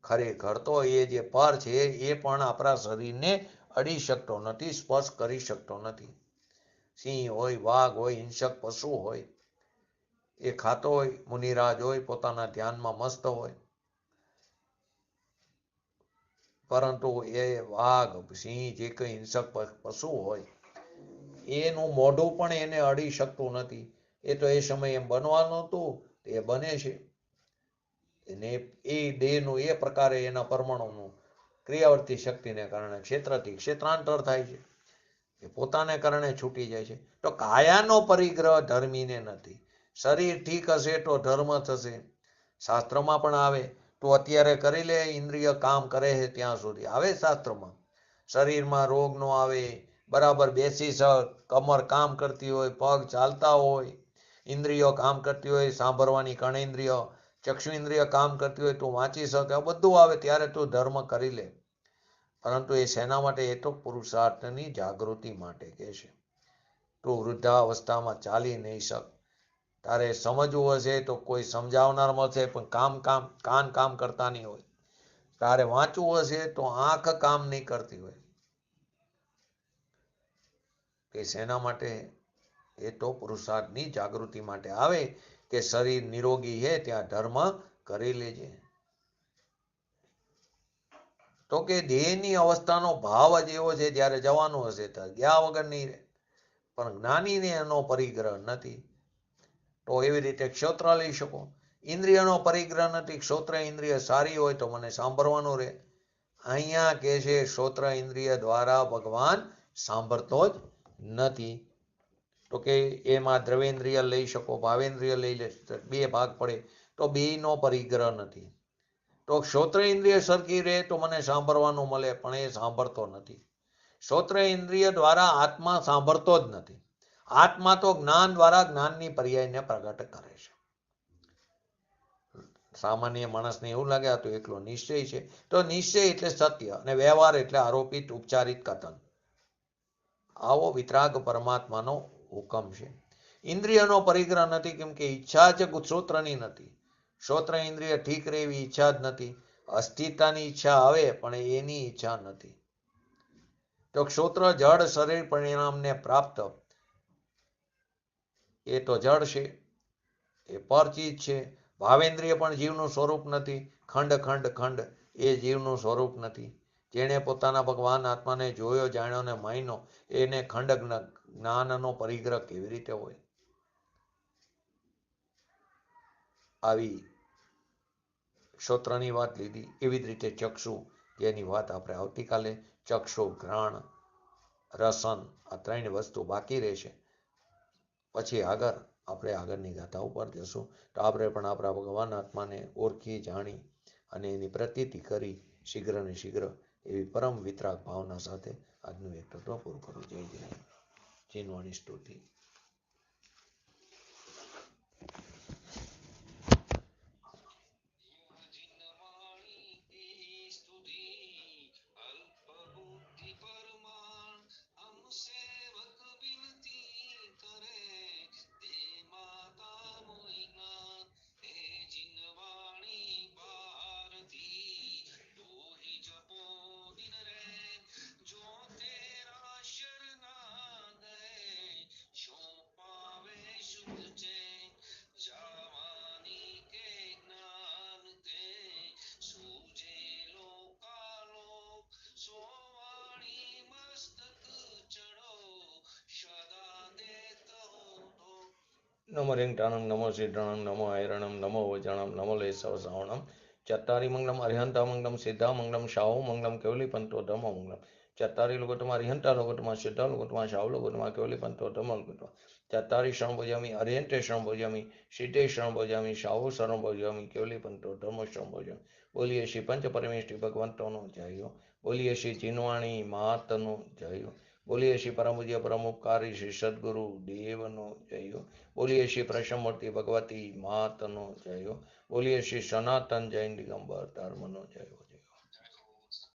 ખરેખર તો એ જે પર છે એ પણ આપણા શરીરને અડી શકતો નથી, સ્પર્શ કરી શકતો નથી. સિંહ હોય, વાઘ હોય, હિંસક પશુ હોય, એ ખાતો હોય, મુનિરાજ હોય, પોતાના ધ્યાનમાં મસ્ત હોય, પરંતુ એ વાઘ, સિંહ, જે કંઈ હિંસક પશુ હોય, એનું મોઢું પણ એને અડી શકતું નથી. એ તો એ સમયે બનવાનું હતું, એ બને છે. એને એ દેહનું એ પ્રકારે એના પરમાણુનું ક્રિયાવર્તી શક્તિને કારણે ક્ષેત્રથી ક્ષેત્રાંતર થાય છે, એ પોતાને કારણે છૂટી જાય છે. તો કાયાનો પરિગ્રહ ધર્મીને નથી. શરીર ઠીક હશે તો ધર્મ થશે. શાસ્ત્રમાં પણ આવે, તું અત્યારે કરી લે, ઇન્દ્રિય કામ કરે છે ત્યાં સુધી આવે શાસ્ત્રમાં. શરીરમાં રોગ નો આવે, બરાબર બેસી શક, કમર કામ કરતી હોય, પગ ચાલતા હોય, ઇન્દ્રિયો કામ કરતી હોય, સાંભળવાની કર્ણેન્દ્રિય, ચક્ષુ ઇન્દ્રિય કામ કરતી હોય, તું વાંચી શકે, બધું આવે ત્યારે તું ધર્મ કરી લે. પરંતુ એ શેના માટે? એ તો પુરુષાર્થની જાગૃતિ માટે કહે છે. તું વૃદ્ધાવસ્થામાં ચાલી નહીં શક, તારે સમજવું હશે તો કોઈ સમજાવનાર મળશે, પણ કાન કામ કરતા નહીં હોય. તારે વાંચવું હશે તો આંખ કામ નહીં કરતી હોય. એ શેના માટે? એ તો પુરુષાર્થની જાગૃતિ માટે આવે કે શરીર નિરોગી છે ત્યાં ધર્મ કરી લેજે. તો કે દેહની અવસ્થાનો ભાવ જ એવો છે, જ્યારે જવાનું હશે ત્યારે ગયા વગર નહીં રહે. પણ જ્ઞાનીને એનો પરિગ્રહ નથી. તો એવી રીતે ક્ષોત્ર લઈ શકો, ઇન્દ્રિયનો પરિગ્રહ નથી. ક્ષોત્ર ઇન્દ્રિય સારી હોય તો મને સાંભળવાનું રહે. અહીંયા કે છે ક્ષોત્ર ઇન્દ્રિય દ્વારા ભગવાન સાંભળતો જ નથી. તો કે એમાં દ્રવેન્દ્રિય લઈ શકો, ભાવેન્દ્રિય લઈ લે, બે ભાગ પડે, તો બેનો પરિગ્રહ નથી. તો ક્ષોત્ર ઇન્દ્રિય સરખી રહે તો મને સાંભળવાનું મળે, પણ એ સાંભળતો નથી. ક્ષોત્ર ઇન્દ્રિય દ્વારા આત્મા સાંભળતો જ નથી. આત્મા તો જ્ઞાન દ્વારા જ્ઞાનની પર્યાયને પ્રગટ કરે છે. સામાન્ય માણસને એવું લાગે આ તો એકલો નિશ્ચય છે, તો નિશ્ચય એટલે સત્ય, અને વ્યવહાર એટલે આરોપિત ઉપચારિત કથન. આવો વિતરાગ પરમાત્માનો હુકમ છે. ઇન્દ્રિયનો પરિગ્રહ નથી, કેમ કે ઈચ્છા જ ક્ષોત્રની નથી. ક્ષોત્ર ઇન્દ્રિય ઠીક રહે એવી ઈચ્છા જ નથી. અસ્થિરતાની ઈચ્છા આવે, પણ એની ઈચ્છા નથી. તો ક્ષોત્ર જડ શરીર પરિણામને પ્રાપ્ત, એ તો જડ છે, એ પરચીજ છે. ભાવેન્દ્રિય પણ જીવનું સ્વરૂપ નથી. ખંડ ખંડ ખંડ એ જીવનું સ્વરૂપ નથી. જેણે પોતાના ભગવાન આત્માને જોયો, જાણ્યો ને માન્યો, એને ખંડ જ્ઞાનનો પરિગ્રહ કેવી રીતે હોય? આવી ક્ષોત્રની વાત લીધી. એવી જ રીતે ચક્ષુ, જેની વાત આપણે આવતીકાલે, ચક્ષુ, ઘ્રાણ, રસન, આ ત્રણ વસ્તુ બાકી રહેશે. પછી આપણે આગળની ગાથા ઉપર જશું. તો આપણે પણ આપણા ભગવાન આત્માને ઓળખી, જાણી અને એની પ્રતીતિ કરી શીઘ્ર ને શીઘ્ર એવી પરમ વિતરાગ ભાવના સાથે આજનું એક તત્વ પૂરું કરું. જય જય જીનવાણી સ્તુતિ. નમો રેંગટાણં નમો સિદ્ધાણં નમો હૈરણં નમો વજણં નમો લેસવ શ્રાવણમ ચત્તારી મંગલમ અરિહંતા મંગલમ સિદ્ધા મંગલમ શાહુ મંગલમ કેવલી પંતો ધમો મંગલમ ચત્તારી લોકોટમાં અરિહંતા લોકોટમાં સિદ્ધા લોકોટમાં શાહુ લોકોટમાં કેવલી પંતો ધમો લોકોટમાં ચત્તારી શરણ ભોજામી અરિહંતે શરણ ભોજામી સિદ્ધે શરણ ભોજામી શાહુ શરણ ભોજામી કેવલી પંતો ધમો શરણ ભોજામી બોલીએ શ્રી પંચ પરમેશ્વરી ભગવંતોનો જયો બોલીએ શ્રી ચિનવાણી માતનો જયો બોલીએ શ્રી પરમ પૂજ્ય પરમ ઉપકારી શ્રી સદગુરુ દેવનો જયો બોલીએ શ્રી પ્રસમમૂર્તિ ભગવતી માતનો જયો બોલીએ શ્રી સનાતન જૈન દિગંબર ધર્મનો જયો.